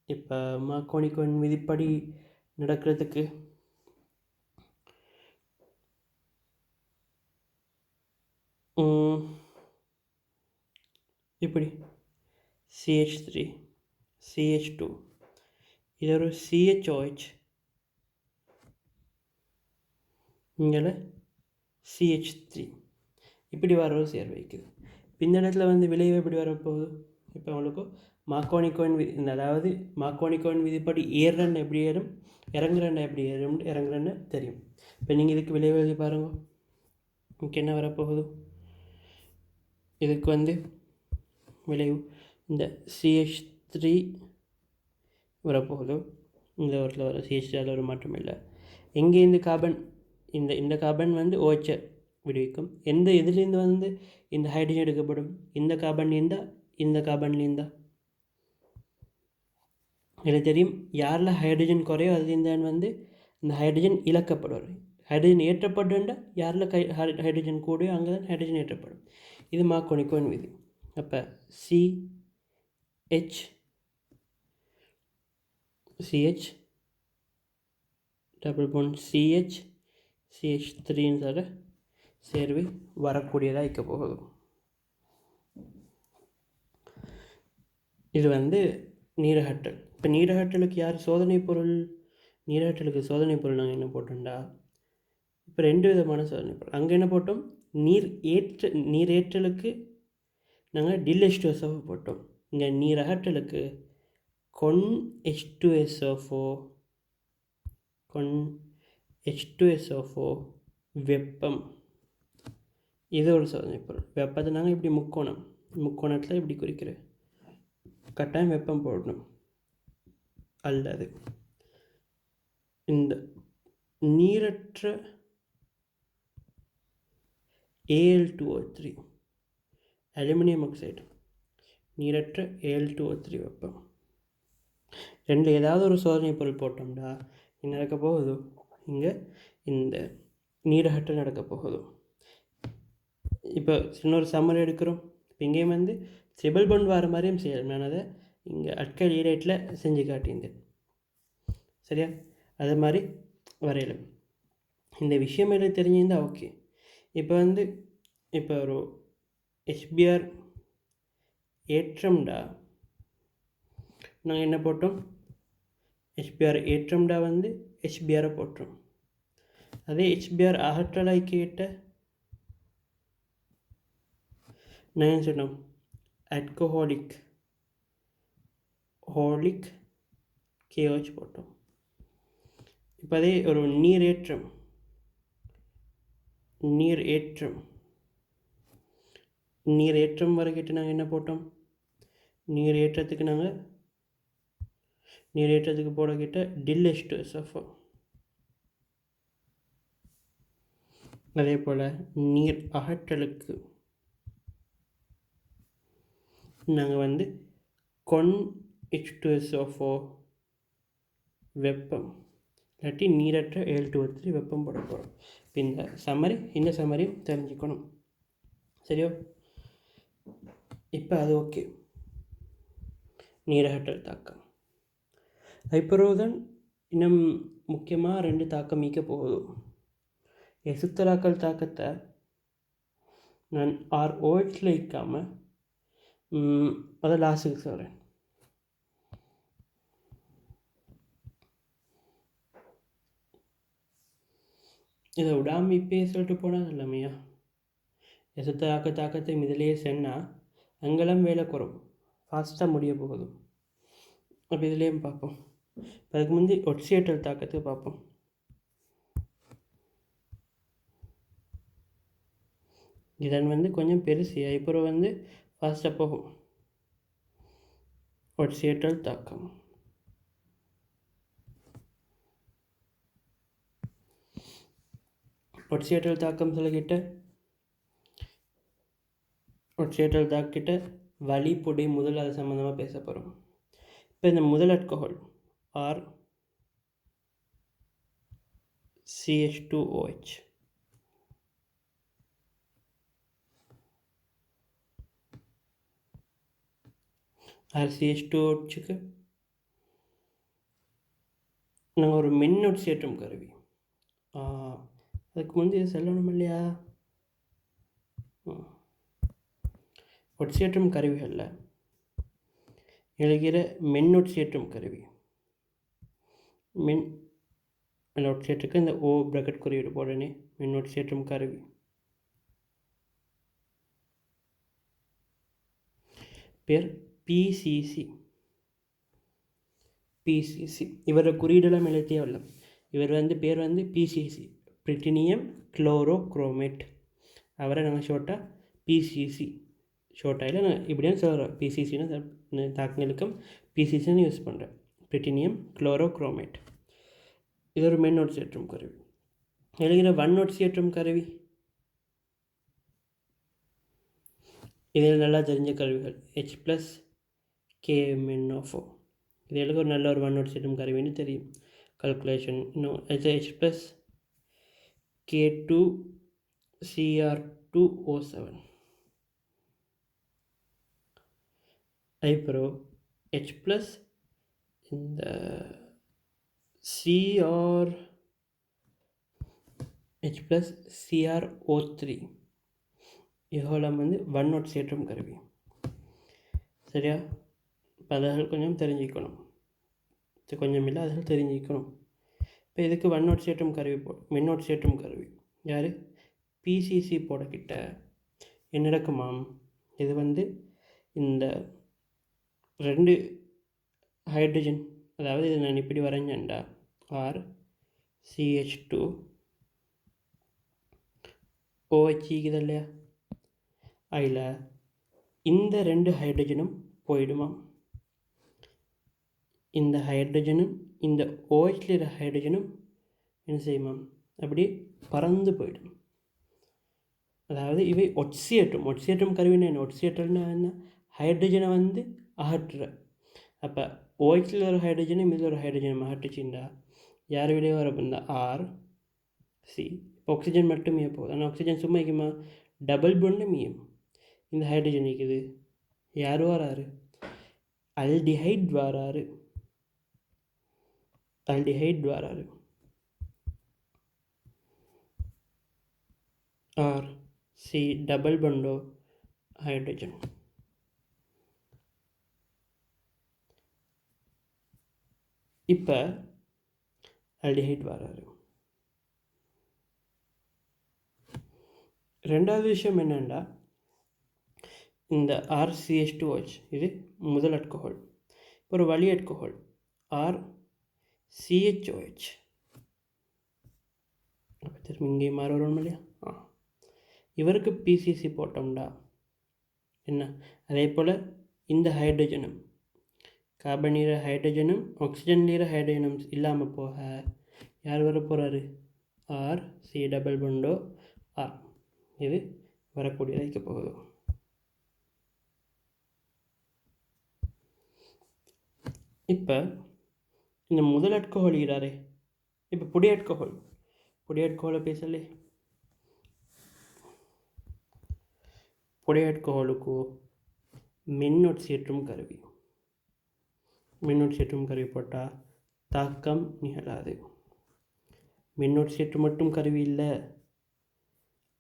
இப்போ மார்க்கோனி-கோயின் விதிப்படி நடக்கிறதுக்கு இப்படி CH3 CH2 இது ஒரு CHOH, இங்கே CH3 இப்படி வர ஒரு சேர்வை வைக்குது. இந்த இடத்துல விளைவு எப்படி வரப்போகுது, இப்போ அவங்களுக்கு மார்க்கோனி-கோயின் அதாவது மார்க்கோனி-கோயின் விதிப்படி ஏறுறன்னு எப்படி ஏறும், இறங்குறன்னு எப்படி இறங்குறன்னு தெரியும். இப்போ நீங்கள் இதுக்கு விளைவு எழுதி பாருங்க. இங்கே என்ன வரப்போகுது, இதுக்கு விளைவு இந்த CH3 வரப்போகுது. இந்த இடத்துல வர CH3 அதில் ஒரு மாற்றம் இல்லை. எங்கே இந்த கார்பன் இந்த கார்பன் OH விடுவிக்கும். எந்த இதுலேருந்து இந்த ஹைட்ரஜன் எடுக்கப்படும், இந்த கார்பன்லேருந்தா இந்த கார்பன்லேருந்தா. இதில் தெரியும் யாரில் ஹைட்ரஜன் குறையோ அதுலேருந்து இந்த ஹைட்ரஜன் இழக்கப்படுவார். ஹைட்ரஜன் ஏற்றப்படுண்டா யாரில் ஹைட்ரஜன் கூடயோ அங்கே தான் ஹைட்ரஜன் ஏற்றப்படும். இது மார்க்கோனி-கோயின் விதி. அப்போ CH டபுள் பாண்ட் CH3ன்னு சொல்ல சேர்வை வரக்கூடியதாக இருக்க போகுது. இது வந்து நீரகற்றல். இப்போ நீரகற்றலுக்கு யார் சோதனை பொருள்? நீரகற்றலுக்கு சோதனை பொருள் நாங்கள் என்ன போட்டோம்டா, இப்போ 2 விதமான சோதனை பொருள். அங்கே என்ன போட்டோம்? நீரேற்றலுக்கு நாங்கள் டில்H2SO போட்டோம். இங்கே நீரகற்றலுக்கு கொன் H2SO4 வெப்பம். இது ஒரு சோதனை பொருள். வெப்பத்தை நாங்கள் இப்படி முக்கோணத்தில் இப்படி குறிக்கிறேன். கட்டாயம் வெப்பம் போடணும். அல்லது இந்த நீரற்ற Al2O3 அலுமினியம் ஆக்சைடு, நீரற்ற Al2O3 வெப்பம். ரெண்டு ஏதாவது ஒரு சோதனை பொருள் போட்டோம்னா என்ன நடக்க போகுது? இங்கே இந்த நீரகற்றல் நடக்க போகுது. இப்போ இன்னொரு சம்மர் எடுக்கிறோம். இப்போ இங்கேயும் வந்து ட்ரிபிள் பாண்ட் வர மாதிரியும் செய்யலாம். நான் அதை இங்கே அட்கல் ஈரேட்டில் செஞ்சு காட்டியிருந்தேன். சரியா? அது மாதிரி வரையலாம். இந்த விஷயம் எனக்கு தெரிஞ்சிருந்தால் ஓகே. இப்போ ஒரு HBr ஏற்றம்டா நாங்கள் என்ன போட்டோம்? HBr ஏற்றம்டா வந்து HBr போட்டோம். அதே HBr அகற்றலை கேட்ட நான் என்ன சொன்னோம்? ஆல்கஹாலிக் KOH போட்டோம். இப்போ அதே ஒரு நீரேற்றம் வரைக்கிட்டு நாங்கள் என்ன போட்டோம்? நீரேற்றத்துக்கு போடக்கிட்ட டில்H2SO4. அதே போல் நீர் அகற்றலுக்கு நாங்கள் வந்து கொன் H2SO4 வெப்பம் இல்லாட்டி நீரற்ற Al2O3 வெப்பம் போட போகிறோம். இப்போ இந்த சம்மரியும் தெரிஞ்சுக்கணும். சரியோ? இப்போ அது ஓகே. நீரகற்றல் தாக்கம். அதுக்கப்புறம் இன்னும் முக்கியமாக 2 தாக்கம் மீக்க போகுது. எசுத்தராக்கல் தாக்கத்தை நான் ROHல வைக்காமல் அதை லாஸ்ட்டுக்கு சொல்கிறேன். இதை விடாமல் இப்பயே சொல்லிட்டு போனால் இல்லைமையா? எசுத்தராக்கல் தாக்கத்தை இதிலேயே சொன்னால் அங்கெல்லாம் வேலை குறைவும், ஃபாஸ்ட்டாக முடிய போகுது. அப்போ இதுலேயும் பார்ப்போம். அதுக்கு முந்தி ஒட்சியேற்றல் தாக்கத்துக்கு பார்ப்போம். இதன் வந்து கொஞ்சம் பெருசு, அப்புறம் வந்து ஃபாஸ்ட்டாக போகும். ஒட்சியேற்றல் தாக்கம். ஒட்சியேற்றல் தாக்கம் சொல்லிக்கிட்ட ஒட்சியேற்றல் தாக்கிட்ட வலி பொடி முதல் அது சம்மந்தமாக பேச போகிறோம். இப்போ இந்த முதல் ஆல்கஹால் RCH2OH RCH2OHக்கு நாங்கள் ஒரு மின்னொட்சியேற்றும் கருவி, அதுக்கு முந்தைய சொல்லணும் இல்லையா? ஒட்சியேற்றும் கருவிகளில் எழுகிற மின்னொட்சியேற்றும் கருவி, ஒட்சியேற்றுக்கு இந்த O பிராக்கெட் குறியீடு போடனே மின்னொட்சியேற்றும் கருவி. பேர் PCC. இவர குறியீடெல்லாம் எழுதியே வரல. இவர் வந்து பேர் வந்து PCC, பிரிட்டினியம் குளோரோக்ரோமேட். அவரை நாங்கள் ஷோர்ட்டாக PCC ஷோர்ட்டாக நான் இப்படின்னு சொல்கிறோம். PCCன்னு தாக்கங்களுக்கும் PCCன்னு யூஸ் பண்ணுறேன். பிரிட்டினியம் குளோரோக்ரோமேட். இது ஒரு மென்னொட்சியேற்றும் கருவி. எழுகிற வன்னொட்சியேற்றும் கருவி இதில் நல்லா தெரிஞ்ச கருவிகள் H+KMnO4. இது எழுத ஒரு நல்ல ஒரு வன்னொட்சியேற்றும் கருவின்னு தெரியும். கல்குலேஷன் இன்னும் H+K2Cr2O7. அப்புறம் H+ இந்த H+CrO3 இதெல்லாம் வந்து வன்னொட்சியேற்றும் கருவி. சரியா? அதுகள் கொஞ்சம் தெரிஞ்சிக்கணும், கொஞ்சம் இல்லை அதுகள் தெரிஞ்சிக்கணும். இப்போ இதுக்கு வண்ணோட்சியேற்றும் கருவி மின்னோட்சியேற்றும் கருவி யார் பிசிசி போடக்கிட்ட என்ன நடக்குமாம், இது இந்த 2 ஹைட்ரஜன், அதாவது இது நான் இப்படி வரைஞ்சேன்டா RCH2 OH இது இல்லையா, அதில் இந்த 2 ஹைட்ரஜனும் போயிடுமாம். இந்த ஹைட்ரஜனும் இந்த OHல இருக்கிற ஹைட்ரஜனும் என்ன செய்யுமாம், அப்படி பறந்து போயிடும். அதாவது இவை ஒட்சியேற்றும் கருவினா என்ன, ஒட்சியேற்றம்னா என்ன, ஹைட்ரஜனை அகற்றுற. அப்போ OHல ஒரு ஹைட்ரஜனும் இதில் ஒரு ஹைட்ரஜனும் அகற்றுச்சுண்டா யார் வெளியே வர இந்த RC. இப்போ ஆக்சிஜன் மட்டுமே போகுது, ஆனால் ஆக்சிஜன் சும்மா இருக்குமா, டபுள் பாண்டு மீயும். இந்த ஹைட்ரஜன் இருக்குது, யார் வராரு, அல்டிஹைட் வராரு. RC டபுள் பாண்டோ ஹைட்ரஜன். இப்போ அல்டிஹைட் வராரு. ரெண்டாவது விஷயம் என்னென்னா, இந்த RCH2OH இது முதல் அல்கஹால். இப்போ ஒரு வழி அல்கஹால் RCHOH. அப்போ திரும்ப இங்கே மாறி வரணும் இல்லையா, இவருக்கு பிசிசி போட்டோம்டா என்ன, அதே போல் இந்த ஹைட்ரஜனும் கார்பன் நீர ஹைட்ரஜனும் ஆக்சிஜன் நீர ஹைட்ரஜனும் இல்லாமல் போக யார் வர போகிறாரு, RC டபுள் பாண்டோ R. இது வரக்கூடிய வைக்க போகுது. இப்போ இந்த முதல் அல்கஹால் ஈராரே, இப்போ பொடி அல்கஹாலை பேசலே, பொடி அல்கஹாலுக்கு மின்னோட்சியேற்றும் கருவி போட்டால் தாக்கம் நிகழாது. மின்னோட்சியேற்று மட்டும் கருவி இல்லை,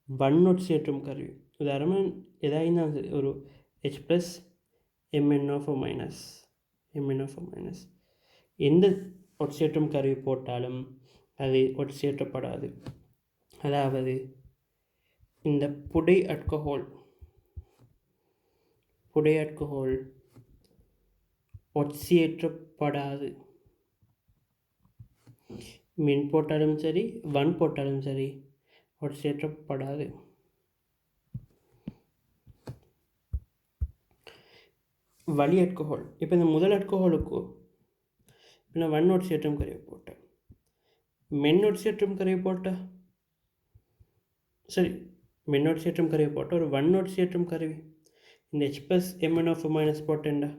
வண்ணோட்சியேற்றும் கருவி. உதாரணமாக எதாவது ஒரு H+ MnO4- எந்த ஒட்சியேற்றும் கருவி போட்டாலும் அது ஒட்சியேற்றப்படாது. அதாவது இந்த புடை அல்கஹால் ஒட்சியேற்றப்படாது. மின் போட்டாலும் சரி வன் போட்டாலும் சரி ஒட்சியேற்றப்படாது. வழி அல்கஹால், இப்போ இந்த முதல் அல்கஹாலுக்கு நான் வண்ணோட்சியேற்றும் கருவி போட்டேன், மென்னோட்சியேற்றும் கருவி போட்டேன், சரி மென்னோட்சியேற்றும் கருவி போட்டால் ஒரு வண்ணோட்சியேற்றும் கருவி இந்த H+ MnO4- போட்டேன்டா,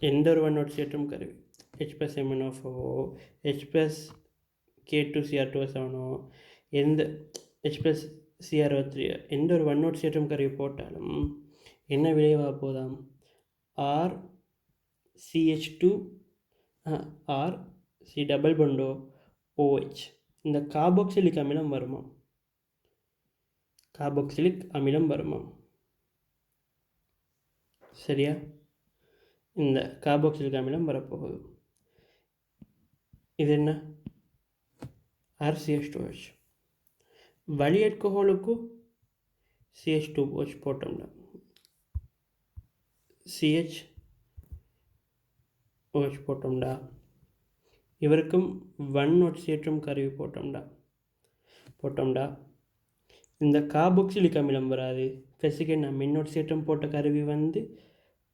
எந்த ஒரு வண்ணோட்சியேற்றும் கருவி H+ MnO4 H+ K2Cr2S7 எந்த H+ Cr3 எந்த ஒரு வண்ணோட்சியேற்றும் கருவி போட்டாலும் என்ன விளைவாக போதாம், RCH2 RC டபுள் பாண்டோ OH இந்த கார்பாக்சிலிக் அமிலம் வருமா, சரியா, இந்த கார்பாக்சிலிக் அமிலம் வரப்போகுது. இது என்ன, RCH2OH. வழி அல்கஹாலுக்கு CH2OH போட்டோம்னா CHOH போட்டோம்டா, இவருக்கும் வண்ணோட்சியேற்றும் கருவி போட்டோம்டா இந்த கார்பாக்சிலிக் அமிலம் வராது. ஃபஸ்ட்டுக்கு என்ன மின்னோட்சியேற்றம் போட்ட கருவி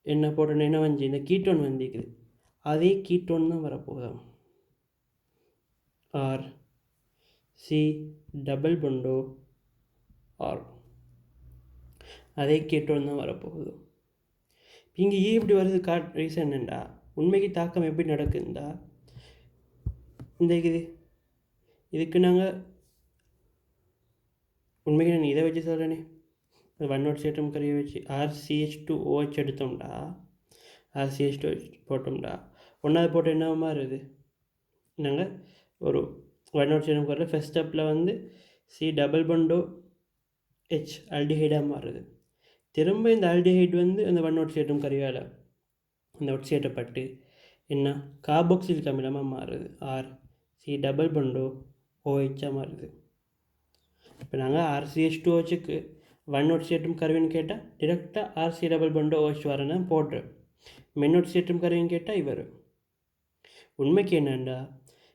என்ன போட்டோன்னு என்ன இந்த கீட்டோன் வந்துக்குது, அதே கீட்டோன் தான் வரப்போகுது. RC டபுள் பாண்டோ R, அதே கீட்டோன் தான் வரப்போகுது. இங்கே இப்படி வருது ரீசன் என்னண்டா, உண்மைக்கு தாக்கம் எப்படி நடக்குதுண்டா, இந்த இதுக்கு நாங்கள் உண்மைக்கு நான் இதை வச்சு சொல்கிறேனே, வண்ணோட்சியேற்றும் கருவியை வச்சு RCH2OH எடுத்தோம்டா, RCH2OH போட்டோம்டா, ஒன்றாவது போட்டு என்ன மாறுது, நாங்கள் ஒரு வண்ணோட்சியேற்றும் கருவில் ஃபஸ்ட் ஸ்டெப்பில் C டபுள் பாண்டோ H அல்டிஹைடாக மாறுது. திரும்ப இந்த ஆல்டிஹைட் வந்து அந்த ஒட்சியேற்றும் கருவியால் அந்த ஒட்சியேற்றப்பட்டு என்ன கார்பாக்சிலிக் அமிலமாக மாறுது. சி டபுள் பண்டோ OHஆக மாறுது. இப்போ நாங்கள் RCH2OHக்கு ஒட்சியேற்றும் கருவின்னு கேட்டால் டிரெக்டாக RC டபுள் பண்டோ OH வரேன்னு போடுறேன். ஒட்சியேற்றும் கருவின்னு கேட்டால் இவர். உண்மைக்கு என்னென்னா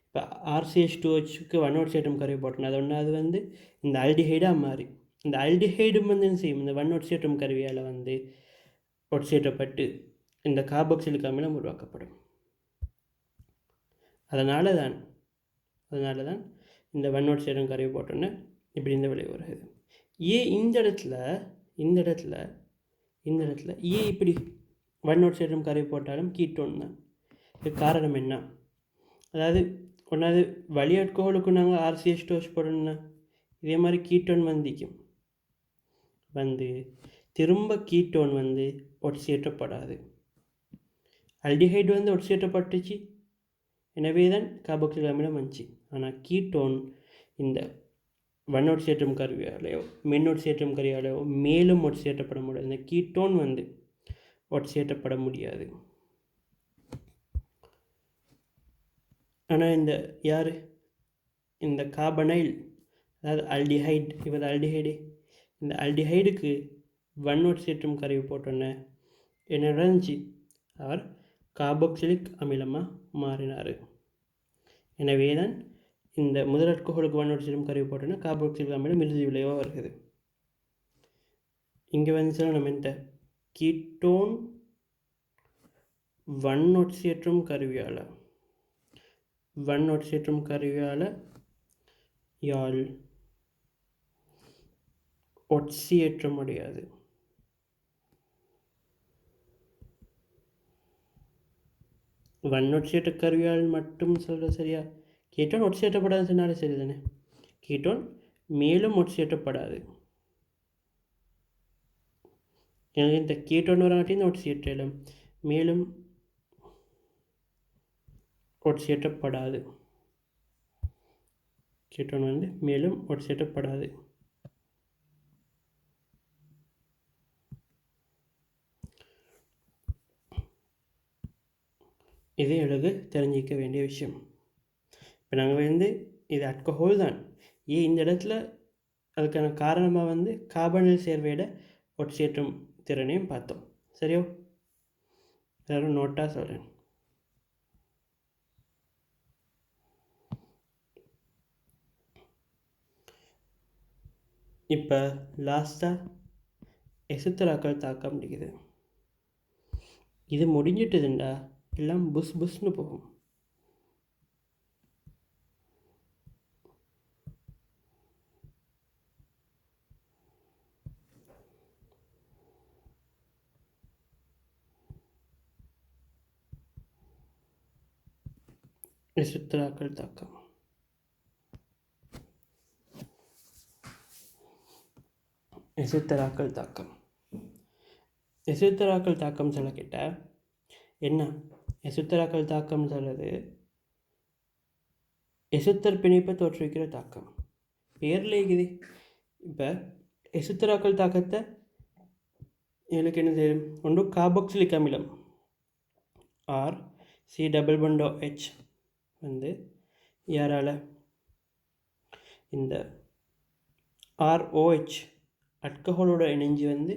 இப்போ RCH2OHக்கு ஒட்சியேற்றும் கருவி போட்டோன்னா அது ஒன்று அது வந்து இந்த ஆல்டிஹைடாக மாறி இந்த ஆல்டிஹைடும் வந்து என்ன செய்யும், இந்த ஒட்சியேற்றும் கருவியால் வந்து ஒட்சியேற்றப்பட்டு இந்த கார்பாக்சிலிக் அமிலம் உருவாக்கப்படும். அதனால தான் இந்த ஒட்சியேற்றும் கருவி போட்டோன்னே இப்படி இந்த விளைவு வருது. ஏன் இந்த இடத்துல ஏன் இப்படி ஒட்சியேற்றும் கருவி போட்டாலும் கீட்டோன் தான். இதுக்கு காரணம் என்ன? அதாவது ஒன்றாவது வழியாட்கோளுக்கு நாங்கள் RCH2OH போடணும்னா இதே மாதிரி கீட்டோன் வந்து திரும்ப கீட்டோன் வந்து ஒட்சியேற்றப்படாது. ஆல்டிஹைடு வந்து ஒட்சியேற்றப்பட்டுச்சு, எனவே தான் கார்பாக்சிலிக் அமிலம் வந்துச்சு. ஆனால் கீட்டோன் இந்த ஒட்சியேற்றும் கருவியாலேயோ ஒட்சியேற்றும் கருவியாலேயோ மேலும் ஒட்சியேற்றப்பட முடியாது. இந்த கீட்டோன் வந்து ஒட்சியேற்றப்பட முடியாது. ஆனால் இந்த கார்பனைல், அதாவது ஆல்டிஹைட், இவர் ஆல்டிஹைடு, இந்த ஆல்டிஹைடுக்கு ஒட்சியேற்றும் கருவி போட்டோன்னே என்ன நடந்துச்சு, அவர் கார்பாக்சிலிக் அமிலமாக மாறினார். எனவே தான் இந்த முதலற்கோளுக்கு ஒட்சியேற்றும் கருவி போட்டோன்னா கார்பாக்சிலிக் அமிலம் இறுதி விளைவாக வருகிறது. இங்கே வந்து சார் நம்ம இந்த கீட்டோன் ஒட்சியேற்றும் கருவியால் யாழ் ஒட்சியேற்ற முடியாது. ஒட்சியேற்ற கருவியால் மட்டும் சொல்கிற சரியா? கீட்டோன் ஒட்சியேற்றப்படாது சொன்னாலே சரி தானே. கீட்டோன் மேலும் ஒட்சியேற்றப்படாது. எனக்கு இந்த கீட்டோன் வராட்டியும் ஒட்சியேற்றலும் மேலும் ஒட்சியேற்றப்படாது. கீட்டோன் வந்து மேலும் ஒட்சியேற்றப்படாது. இது எனக்கு தெரிஞ்சிக்க வேண்டிய விஷயம். இப்போ நாங்கள் வந்து இது ஆல்கஹால் தான். ஏன் இந்த இடத்துல அதுக்கான காரணமாக வந்து கார்பனில் சேர்வையோட ஒட்சியேற்றும் திறனையும் பார்த்தோம். சரியோ? எல்லாரும் நோட்டாக சொல்கிறேன். இப்போ லாஸ்ட்டாக எசுத்தராக்கள் தாக்கம் முடிக்குது. இது முடிஞ்சிட்டுதுண்டா எல்லாம் புஸ்னு போகும். எசுத்தராக்கள் தாக்கம் எசுத்தராக்கள் தாக்கம் சொல்ல கேட்டால் என்ன? எசுத்தராக்கள் தாக்கம் சொல்கிறது எசுத்தர் பிணைப்பை தோற்றுவிக்கிற தாக்கம். பேரில் இருக்குது. இப்போ எசுத்தராக்கள் தாக்கத்தை எனக்கு என்ன செய்யும்? ஒன்று கார்பாக்சிலிக் அமிலம் C டபுள் பண்டோ H வந்து யாரால் இந்த ROH ஆல்கஹாலோட இணைஞ்சு வந்து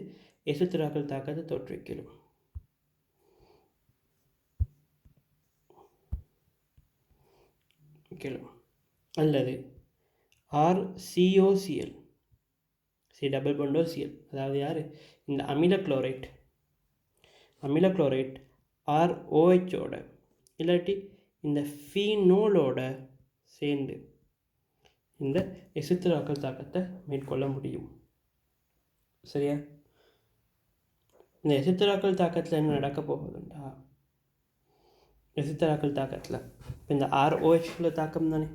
எசுத்தராக்கள் தாக்கத்தை தோற்றுவிக்கலும். அல்லது RCOCl C double Bando Cl, அதாவது யார் இந்த அமில குளோரைட் ROHோட இல்லாட்டி இந்த ஃபீனோலோட சேர்ந்து இந்த எசுத்தராக்கள் தாக்கத்தை மேற்கொள்ள முடியும். சரியா? இந்த எசுத்தராக்கள் தாக்கத்தில் என்ன நடக்க போகுதுண்டா, எசுத்தராக்கள் தாக்கத்தில் இப்போ இந்த ROHல தாக்கம் தானே,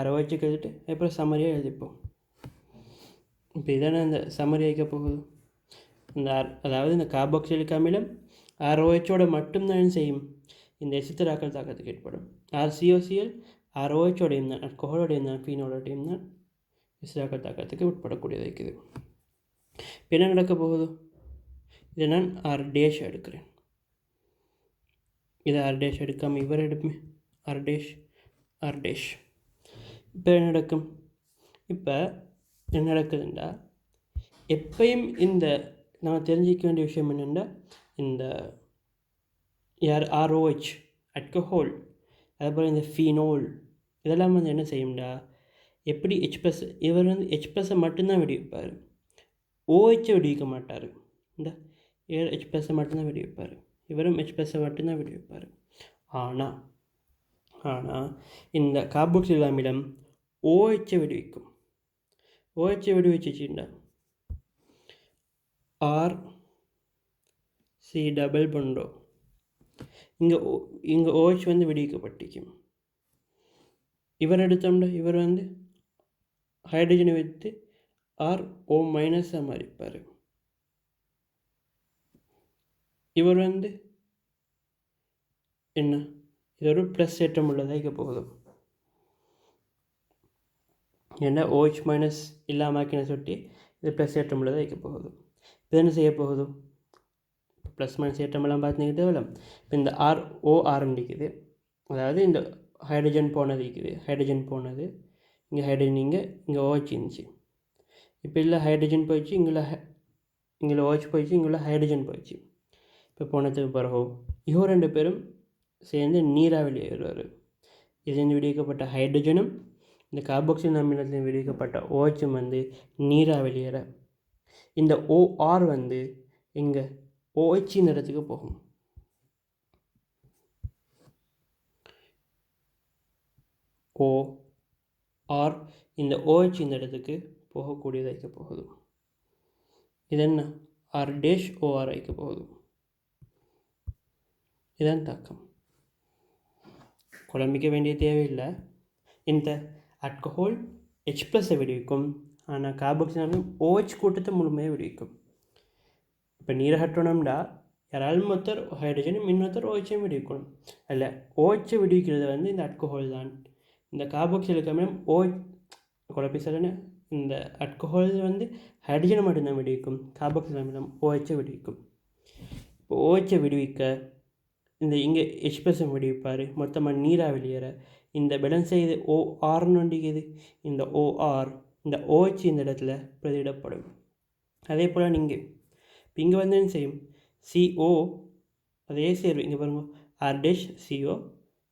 ROHக்கு எழுதிட்டு அப்புறம் சம்மரியாக எழுதிப்போம். இப்போ இதானே இந்த சம்மரி ஆகிக்க போகுது. அதாவது இந்த கார்பாக்சிலிக் அமிலம் ROHோட மட்டும்தான் செய்யும் இந்த எசுத்தராக்கள் தாக்கத்துக்கு ஏற்படும். RCOCl ROHோடையும் தான், ஆல்கஹாலோடையும் தான், ஃபீனோலோடையும் தான் எசுத்தராக்கள் தாக்கத்துக்கு உட்படக்கூடியது இருக்குது. இப்போ என்ன நடக்க போகுது? இதை நான் ஆர் டேஷ் எடுக்கிறேன். இதை ஆர் டேஷ் எடுக்காமல் இவர் எடுப்பேன். R dash. இப்போ என்ன நடக்கும்? இப்போ என்ன நடக்குதுண்டா, எப்பயும் இந்த நான் தெரிஞ்சிக்க வேண்டிய விஷயம் என்னென்னா, இந்த ROH அல்கஹால், அதுபோல் இந்த ஃபீனோல், இதெல்லாம் வந்து என்ன செய்யும்டா, எப்படி H+, இவர் வந்து H+ மட்டும்தான் விடுவிப்பார், OH விடுவிக்க மாட்டார். இந்த H+ மட்டும்தான் விடுவிப்பார், இவரும் H+ மட்டும்தான் விடுவிப்பார். ஆனால் இந்த கார்பாக்சிலிக் அமிலம் OH விடுவிக்கும். OH விடுவிச்சுட்டா RC டபுள் பண்டோ இங்கே OH வந்து விடுவிக்கப்பட்டிருக்கும். இவர் எடுத்தோம்னா இவர் வந்து ஹைட்ரஜனை வைத்து RO- மாறிப்பார். இவர் வந்து என்ன, இது ஒரு ப்ளஸ் ஏற்றம் உள்ளதாக போகுது. ஏன்னா OH- இல்லாமக்கின சொட்டி இது ப்ளஸ் ஏற்றம் உள்ளதாக வைக்க போகுது. இது என்ன செய்ய போகுது? ப்ளஸ் மைனஸ் ஏற்றமெல்லாம் பார்த்துக்கிட்டே வரலாம். இப்போ இந்த ROR இருக்குது, அதாவது இந்த ஹைட்ரஜன் போனது இருக்குது, இங்கே ஹைட்ரஜன், இங்கே OH இருந்துச்சு. இப்போ இல்லை ஹைட்ரஜன் போயிடுச்சு, இங்கே OH போயிடுச்சு, இங்கே ஹைட்ரஜன் போயிடுச்சு. இப்போ போனதுக்கு பிறகு இவங்க 2 பேரும் சேர்ந்து நீராக வெளியேறுவார். இதுலேருந்து விடுவிக்கப்பட்ட ஹைட்ரஜனும் இந்த கார்பாக்சிலிக் அமிலத்தில் விடுவிக்கப்பட்ட OH வந்து நீராக வெளியேற இந்த OR வந்து இங்கே OH இந்த இடத்துக்கு போகும். OR இந்த OH இந்த இடத்துக்கு போகக்கூடியது வைக்க போகுது. இது என்ன, R-OR வைக்க போகுது. இதான் தாக்கம். குழம்பிக்க வேண்டிய தேவையில்லை. இந்த அல்கஹால் H+ விடுவிக்கும், ஆனால் கார்பாக்சிலிக் அமிலம் OH கூட்டத்தை முழுமையாக விடுவிக்கும். இப்போ நீரகற்றணும்டா யாராலும் ஒருத்தர் ஹைட்ரஜனும் இன்னொருத்தர் OH விடுவிக்கணும். அதில் OH விடுவிக்கிறது வந்து இந்த அல்கஹால் தான். இந்த கார்பாக்சிலிக் அமிலம் குழப்பி சொல்லணும், இந்த அல்கஹால் வந்து ஹைட்ரஜனை மட்டும்தான் விடுவிக்கும், கார்பாக்சிலிக் அமிலம் OH விடுவிக்கும். இப்போ OH விடுவிக்க இந்த இங்கே H+ விடுவிப்பார், மொத்தமாக நீராக வெளியேற இந்த பேலன்ஸ் செய்து ORன்னு ஒன்றிக்குது. இந்த OR இந்த OH இந்த இடத்துல பிரதியிடப்படும். அதே போல் நீங்கள் இப்போ இங்கே வந்து என்ன செய்யும், CO அதே சேர்வு இங்கே பாருங்க, R-CO,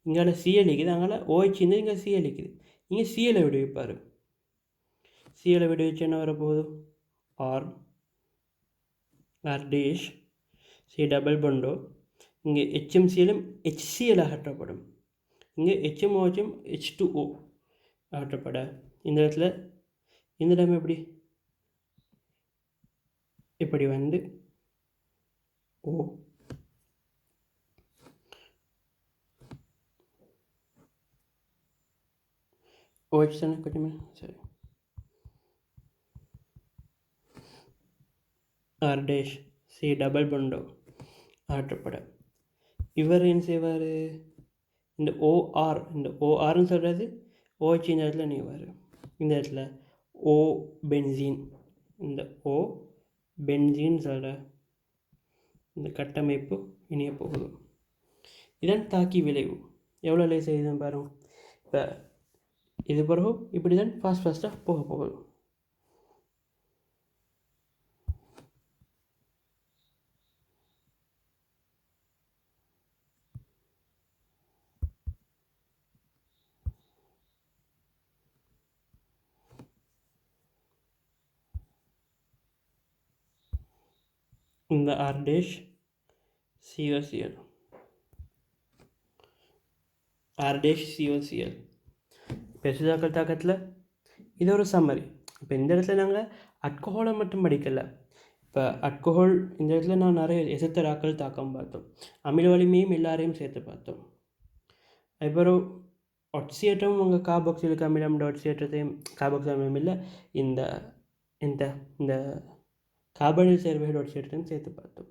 இங்கே Cl இருக்குது, அங்கே OH இருந்து இங்கே Cl இருக்குது, இங்கே Cl விடுவிப்பார். Cl விடுவிச்சு என்ன வரப்போகுது, R-C டபுள் பண்டோ, இங்கே HCl HCl அகற்றப்படும், இங்கே HMOH H2O அகற்றப்பட இந்த இடத்துல இந்த இடம் இப்படி வந்து OH தானே கொஞ்சமே சரி, R-C டபுள் பண்டோ அகற்றப்பட இவர் என்ன செய்வார், இந்த ORன்னு சொல்கிறது OH இந்த இடத்துல நீவார். இந்த இடத்துல பென்சீன், இந்த பென்சீன் சொல்கிற இந்த கட்டமைப்பு இணைய போகுது. இதன் தாக்கி விளைவு எவ்வளோ லேஸ் செய்யுதுன்னு பாருங்கள். இப்போ இது பிறகு இப்படி தான் ஃபாஸ்ட்டாக போக போகுது. இந்த R-COCl பெருசுதாக்கல் தாக்கத்தில் இது ஒரு சம்மரி. இப்போ இந்த இடத்துல நாங்கள் அல்கஹாலை மட்டும் படிக்கலை. இப்போ அல்கஹால் இந்த இடத்துல நான் நிறைய எசத்தராக்கள் தாக்கம் பார்த்தோம், அமில வலிமையும் எல்லாரையும் சேர்த்து பார்த்தோம். அதுக்கப்புறம் ஒட்சியேற்றம் உங்கள் கார்பாக்சிலிக் அமிலம் ஒட்சியேற்றத்தையும் கார்பாக்சிலிக் அமிலம் இல்லை இந்த இந்த இந்த கார்பனில் சேர்வைகள் ஒட்சியேற்றத்தையும் சேர்த்து பார்த்தோம்.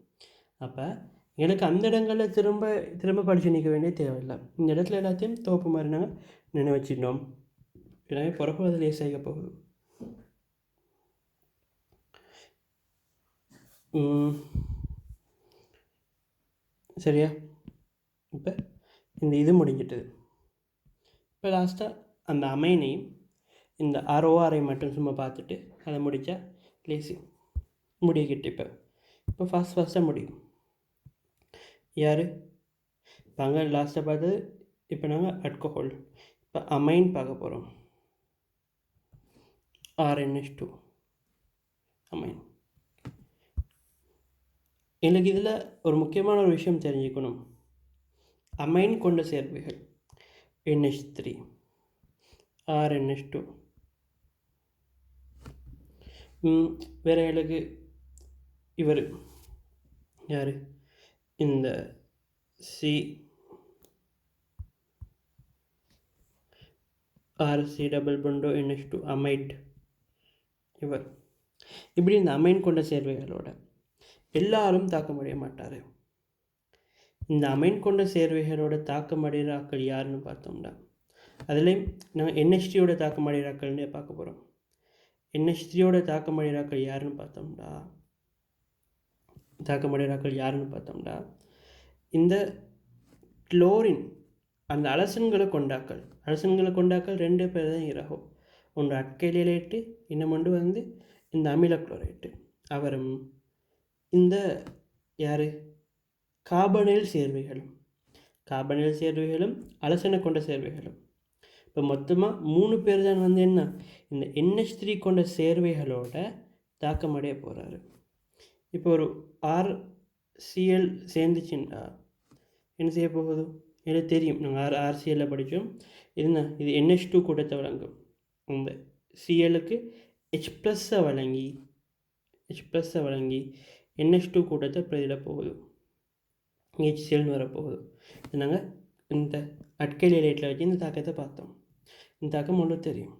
அப்போ எனக்கு அந்த இடங்களில் திரும்ப படித்து நிற்க வேண்டிய தேவையில்லை. இந்த இடத்துல எல்லாத்தையும் தோப்பு மாதிரி நாங்கள் நினைவச்சிட்டோம். எனவே பிறகு அது லேசாக போகுது. சரியா? இப்போ இந்த இது முடிஞ்சிட்டது. இப்போ லாஸ்ட்டாக அந்த அமைனையும் இந்த RORஐ மட்டும் சும்மா பார்த்துட்டு அதை முடித்தா லேசி முடிக்கிட்டு. இப்போ ஃபஸ்ட்டாக முடியும் யார்? இப்போ அங்கே லாஸ்ட்டாக பார்த்தது. இப்போ நாங்கள் அல்கோஹால். இப்போ அமைன் பார்க்க போகிறோம். RNH2 amine. எனக்கு இதில் ஒரு முக்கியமான ஒரு விஷயம் தெரிஞ்சுக்கணும். அமைன் கொண்ட சேர்வைகள் NH3, RNH2. வேறு எனக்கு இவர் யார்? இந்த RC double Bando NH2 amide. இவர் இப்படி இந்த அமைன் கொண்ட சேர்வைகளோட எல்லாரும் தாக்கமடைய மாட்டார். இந்த அமைன் கொண்ட சேர்வைகளோட தாக்கமடைகிற ஆக்கள் யாருன்னு பார்த்தோம்னா, அதுலேயும் நாங்கள் NH3யோட தாக்கமடைகிற ஆக்கள்னே பார்க்க போகிறோம். NH3யோட தாக்கமடைகிற ஆக்கள் யாருன்னு பார்த்தோம்னா இந்த குளோரின் அந்த அலசன்களை கொண்டாக்கள் 2 பேர் தான் இறகும். ஒன்று அட்கைலேட்டு, இன்னொன்று வந்து இந்த அமில குளோரைட்டு. அவரும் இந்த யார்? கார்பனைல் சேர்வைகளும் அலசனை கொண்ட சேர்வைகளும். இப்போ மொத்தமாக 3 பேர் தான் வந்து என்ன இந்த NH3 கொண்ட சேர்வைகளோட தாக்கமடைய போகிறாரு. இப்போ ஒரு RCl சேர்ந்துச்சுன்னா என்ன செய்ய போகுது? எனக்கு தெரியும், நாங்கள் RCLல படித்தோம். இது NH2 கூட்டத்தை வழங்கும். இந்த Clக்கு H+ஐ வழங்கி NH2 கூட்டத்தை பிரதிட போகுது. HClன்னு வரப்போகுது. இது நாங்கள் இந்த அட்கைல் லேட்டில் வச்சு இந்த தாக்கத்தை பார்த்தோம். இந்த தாக்கம் ஒன்று தெரியும்.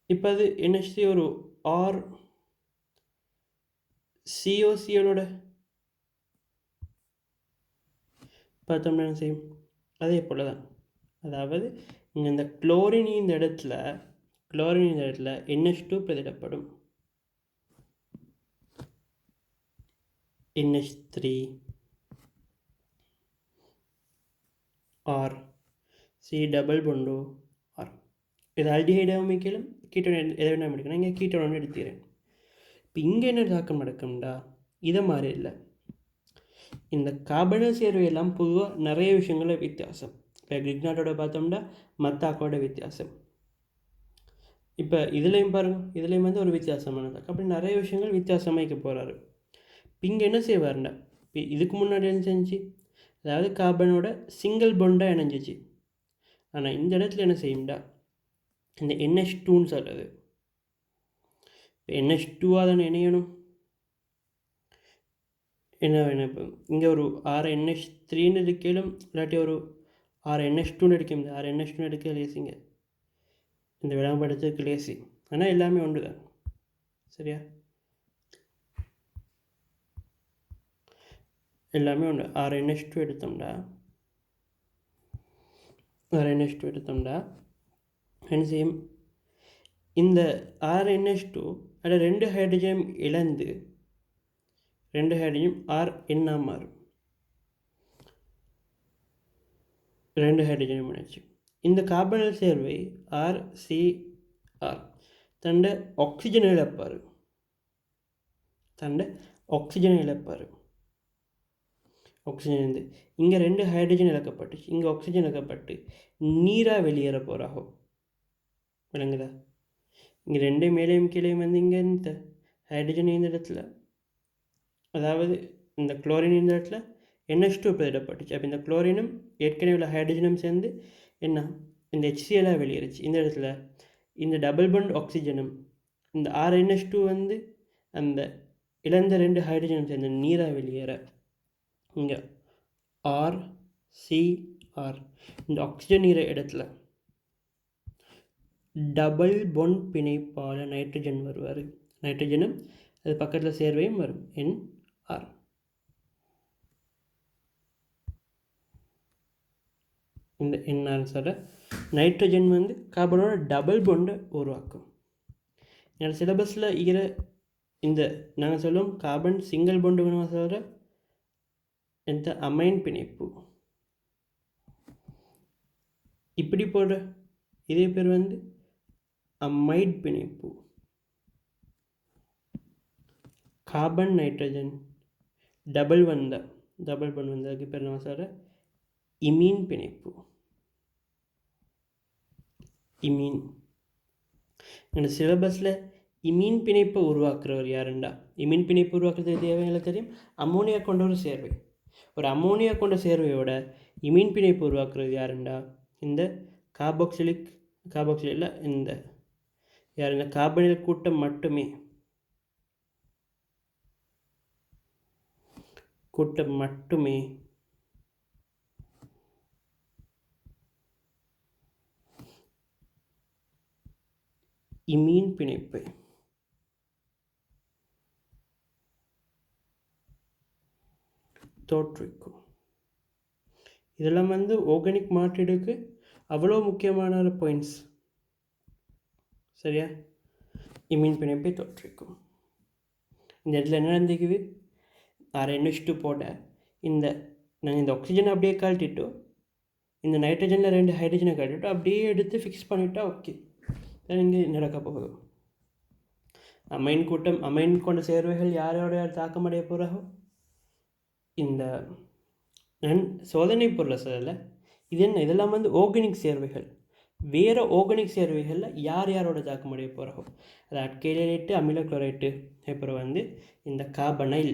இப்போ அது NH3 ஒரு COClோட பார்த்தோம்னா என்ன செய்யும்? அதே போல் தான். அதாவது இங்கே இந்த குளோரின் இந்த இடத்துல NH2 பிரதிடப்படும். NH3 R C double Bando R. இது ஆல்டிஹைடாக அமைக்கலாம், கீட்டோன் எதை வேணால் எடுக்கணும். இங்கே கீட்டோன் ஒன்று எடுத்துக்கிறேன். இப்போ இங்கே என்ன தாக்கம் நடக்கும்டா, இதை மாதிரி இல்லை. இந்த கார்பனைல் சேர்வையெல்லாம் பொதுவாக நிறைய விஷயங்கள வித்தியாசம். இப்போ கிரிக்னாட்டோட பார்த்தோம்னா மத்தாக்கோட வித்தியாசம். இப்போ இதுலேயும் பாருங்கள், இதுலேயும் வந்து ஒரு வித்தியாசமானது. அப்படி நிறைய விஷயங்கள் வித்தியாசமாக்க போகிறாரு. இப்போ இங்கே என்ன செய்வார்னா, இப்போ இதுக்கு முன்னாடி என்ன செஞ்சு, அதாவது கார்பனோட சிங்கிள் பொண்டாக இணைஞ்சிச்சு. ஆனால் இந்த இடத்துல என்ன செய்யும்டா, இந்த NH2ன்னு சொல்கிறது. இப்போ NH2வாக தானே இணையணும். என்ன வேணும்? இப்போ இங்கே ஒரு RNH3ன்னு இருக்கையிலும் இல்லாட்டி ஒரு RNH2ன்னு எடுக்க முடியாது. RNH2ன்னு எடுக்க லேசிங்க, இந்த விளம்பரத்துக்கு லேசி. ஆனால் எல்லாமே ஒன்று தான். சரியா? எல்லாமே ஒன்று. RNH2 எடுத்தோம்டா என்ன செய்யும்? இந்த RNH2 அதில் 2 ஹைட்ரஜன் இழந்து 2 ஹைட்ரஜன் RNஆ மாறும். 2 ஹைட்ரஜன் இணைச்சு இந்த கார்பனைல் சேர்வை RCR தண்ட ஆக்சிஜன் இழப்பார். ஆக்சிஜன் இருந்து இங்கே 2 ஹைட்ரஜன் இழக்கப்பட்டுச்சு, இங்கே ஆக்சிஜன் இழக்கப்பட்டு நீராக வெளியேற போகிறாகும். விளங்குதா? இங்கே 2 மேலேயும் கீழேயும் வந்து இங்கே இந்த ஹைட்ரஜன் இந்த இடத்துல, அதாவது இந்த குளோரின் இந்த இடத்துல NH2 பிரதிடப்பட்டுச்சு. அப்போ இந்த குளோரினும் ஏற்கனவே உள்ள ஹைட்ரஜனும் சேர்ந்து என்ன இந்த HClஆக வெளியேறிச்சு. இந்த இடத்துல இந்த டபுள் பாண்ட் ஆக்சிஜனும் இந்த RNH2 வந்து அந்த இழந்த 2 ஹைட்ரஜனும் சேர்ந்து நீராக வெளியேற இங்கே RCR இந்த ஆக்சிஜன் நீர இடத்துல டபுள் பாண்ட் பிணைப்பால் நைட்ரஜன் வருவார். நைட்ரஜனும் அது பக்கத்தில் சேர்வையும் வரும், NR. இந்த NR சொல்ல நைட்ரஜன் வந்து கார்பனோட டபுள் பாண்டை உருவாக்கும். என்னோடய சிலபஸில் இருக்கிற இந்த நாங்கள் சொல்லுவோம் கார்பன் சிங்கிள் பாண்டு வேணுமா சொல்கிற இந்த அமைன் பிணைப்பு இப்படி போடுற இதே பேர் வந்து அமைட் பிணைப்பு. கார்பன் நைட்ரஜன் டபுள் பாண்ட் வந்ததுக்கு பேர் என்ன சொல்கிற இமீன் பிணைப்பு. இமீன் இந்த சிலபஸில் இமீன் பிணைப்பை உருவாக்குறவர் யாருண்டா? இமீன் பிணைப்பு உருவாக்குறது தேவையான தெரியும். அம்மோனியா கொண்ட ஒரு சேர்வை, ஒரு அம்மோனியா கொண்ட சேர்வையோட இமீன் பிணைப்பு உருவாக்குறது யாருண்டா? இந்த கார்பாக்சிலிக் இந்த யார் இந்த கார்பனில் கூட்டம் மட்டுமே இமீன் பிணைப்பை தோற்றுவிக்கும். இதெல்லாம் வந்து ஆர்கானிக் மாற்றீடுக்கு அவ்வளோ முக்கியமான ஒரு பாயிண்ட்ஸ். சரியா? இமீன் பிணைப்பை தோற்றுவிக்கும். இந்த இடத்துல என்ன நடந்துக்குது? NH2 போட நாங்கள் இந்த ஆக்சிஜனை அப்படியே கழட்டிட்டு இந்த நைட்ரஜனில் 2 ஹைட்ரஜனை கழட்டிட்டு அப்படியே எடுத்து ஃபிக்ஸ் பண்ணிட்டா ஓகே, இங்கே நடக்க போகுது. அமைன் கொண்ட சேர்வைகள் யாரோட தாக்கமடைய போகிறாரோ இந்த சோதனை பொருளை சொல்லலை. இதெல்லாம் வந்து ஆர்கானிக் சேர்வைகள். வேறு ஆர்கானிக் சேர்வைகளில் யாரோட தாக்கமடைய போகிறாரோ அது அட்கைலேட்டு அமில குளோரைட்டு அப்புறம் வந்து இந்த கார்பனைல்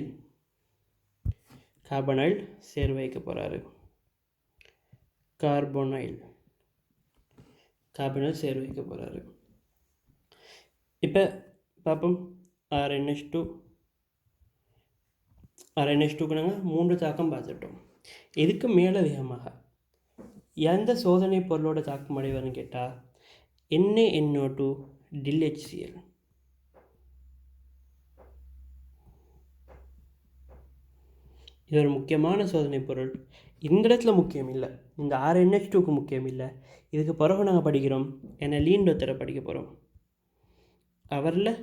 சேர்வை வைக்க போகிறாரு. கார்பனைல் சேர்வை வைக்க போகிறாரு. இப்போ பார்ப்போம். RNH2க்கு நாங்கள் 3 தாக்கம் பார்த்துட்டோம். இதுக்கு மேலதிகமாக எந்த சோதனை பொருளோட தாக்கம் அடைவார்னு கேட்டால் NaNO2 DiHCl. இது ஒரு முக்கியமான சோதனை பொருள். இந்த இடத்துல முக்கியம் இல்லை, இந்த RNH2க்கு முக்கியம் இல்லை. இதுக்கு பிறகு நாங்கள் படிக்கிறோம் லீண்டோத்தரை படிக்க போகிறோம். அவரில்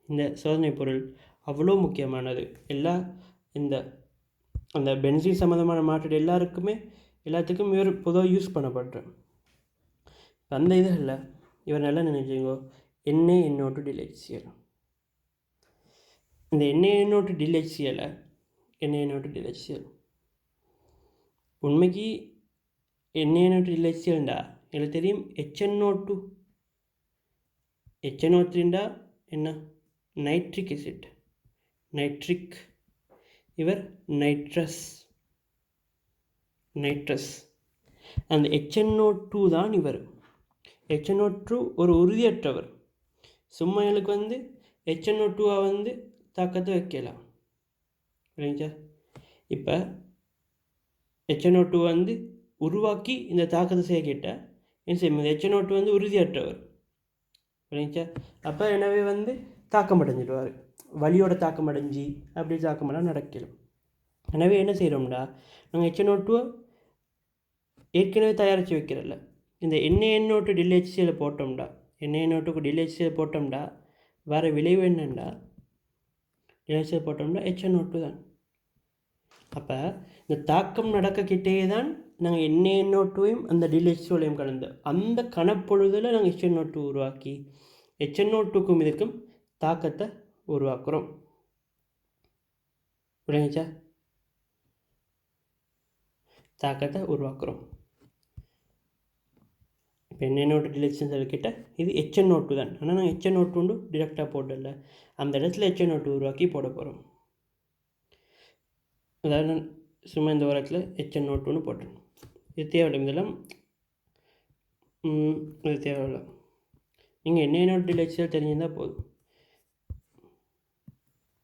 இந்த சோதனை பொருள் அவ்வளோ முக்கியமானது. அந்த பென்சீன் சம்மந்தமான மாற்றீடு எல்லாத்துக்கும் இவர் பொதுவாக யூஸ் பண்ணப்படுறேன். அந்த இதில் இவர் நல்லா நினைச்சிங்கோ NaNO2 DiHCl. இந்த NaNO2 DiHCl உண்மைக்கு NaNO2 DiHClண்டா எனக்கு தெரியும். HNO3 என்ன? Nitric acid. இவர் நைட்ரஸ். அந்த HNO2 தான் இவர். HNO2 ஒரு உறுதியற்றவர். சும்மா எனக்கு வந்து HNO2 வந்து தாக்கத்தை வைக்கலாம். சரிங்களா? இப்போ HNO2 வந்து உருவாக்கி இந்த தாக்கத்தை செய்ய கேட்டால் என்ன செய்யும்? இந்த HNO2 வந்து உறுதியற்றவர். சரிங்களா? அப்போ எனவே வந்து தாக்கம் அடைஞ்சிடுவார். வலியோட தாக்கம் அடைஞ்சி அப்படி தாக்கமெல்லாம் நடக்கலாம். எனவே என்ன செய்கிறோம்டா, நாங்கள் HNO2 ஏற்கனவே தயாரித்து வைக்கிறதில்ல. இந்த NaNO2 DiHCl போட்டோம்டா, NaNO2க்கு DiHCl போட்டோம்டா வேறு விளைவு என்னண்டா, DiHCl போட்டோம்னா HNO2 தான். அப்போ இந்த தாக்கம் நடக்கக்கிட்டே தான் நாங்கள் NaNO2வையும் அந்த DiHClையும் கலந்து அந்த கணப்பொழுதில் நாங்கள் HNO2 உருவாக்கி HNO2க்கும் இதுக்கும் தாக்கத்தை உருவாக்குறோம். விளங்கிச்சா? தாக்கத்தை உருவாக்குறோம். இப்போ NaNO2 DiHCl கிட்ட இது HNO2 தான். ஆனால் நாங்கள் HNO2 டிரெக்டாக போடல, அந்த இடத்துல HNO2 உருவாக்கி போட போகிறோம். அதாவது சும்மா இந்த இடத்துல HNO2 போட்டோம். இது தேவையில்லை, இதெல்லாம் இது தேவையில்லை. நீங்கள் NaNO2 DiHCl தெரிஞ்சிருந்தால் போதும்.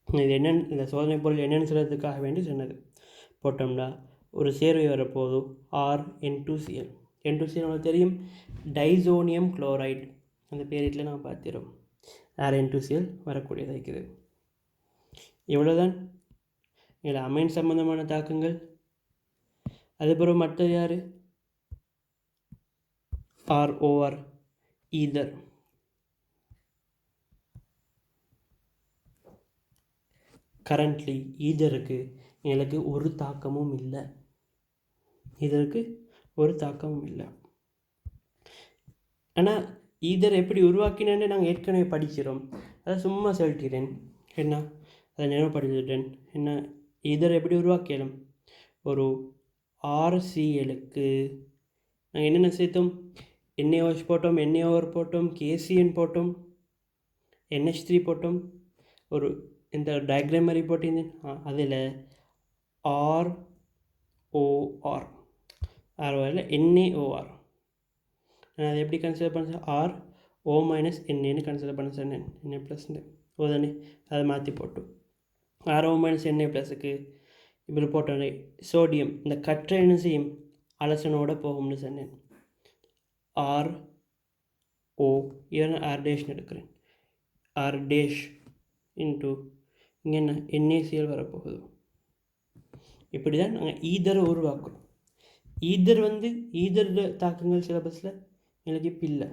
இது என்னென்னு இந்த சோதனை பொருள் என்னென்னு சொல்கிறதுக்காக வேண்டி சொன்னது. போட்டோம்னா ஒரு சேர்வை வரப்போதும் RN2Cl. N2Cl நமக்கு தெரியும், டைசோனியம் குளோரைடு. அந்த பேரிட்டில் நம்ம பார்த்துறோம். RN2Cl வரக்கூடியதாக இருக்குது. இவ்வளோதான் இதில் அமைன் சம்பந்தமான தாக்கங்கள். அதுக்கப்புறம் மற்றது யார்? ROR ether. கரண்ட்லி ஈதருக்கு எங்களுக்கு ஒரு தாக்கமும் இல்லை. இதற்கு ஒரு தாக்கமும் இல்லை. ஆனால் ஈதர் எப்படி உருவாக்கினேன்னு நாங்கள் ஏற்கனவே படிக்கிறோம். அதை சும்மா சொல்லிட்டேன். என்ன அதை நினைவுபடுத்திட்டேன். என்ன ஈதர் எப்படி உருவாக்கலாம்? ஒரு RCLக்கு நாங்கள் என்னென்ன சேர்த்தோம்? NaOH போட்டோம், NaOR போட்டோம், KCN போட்டோம், NH3 போட்டோம். ஒரு இந்த டயக்ராம் மாதிரி போட்டிருந்தேன். அதில் ROR NaOR நான் அதை எப்படி கன்சிடர் பண்ண RO - Naன்னு கன்சிடர் பண்ண சொன்னேன். Na+ன்னு ஓதானே அதை மாற்றி போட்டோம். RO - Na+க்கு இப்படி போட்டோன்னே சோடியம் இந்த கற்றை என்ன செய்யும்? அலசனோட போகும்னு சொன்னேன். RO இவன் R' எடுக்கிறேன். R' இன்ட்டு இங்கே என்ன NaCl வரப்போகுது. இப்படி தான் நாங்கள் ஈதரை உருவாக்குறோம். ஈதர் தாக்கங்கள் சிலபஸில் எங்களுக்கு இப்போ இல்லை.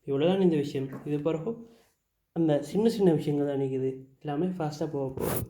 இவ்வளோதான் இந்த விஷயம். இது பிறகு அந்த சின்ன சின்ன விஷயங்கள் தான் நிற்குது. எல்லாமே ஃபாஸ்ட்டாக போக போகுது.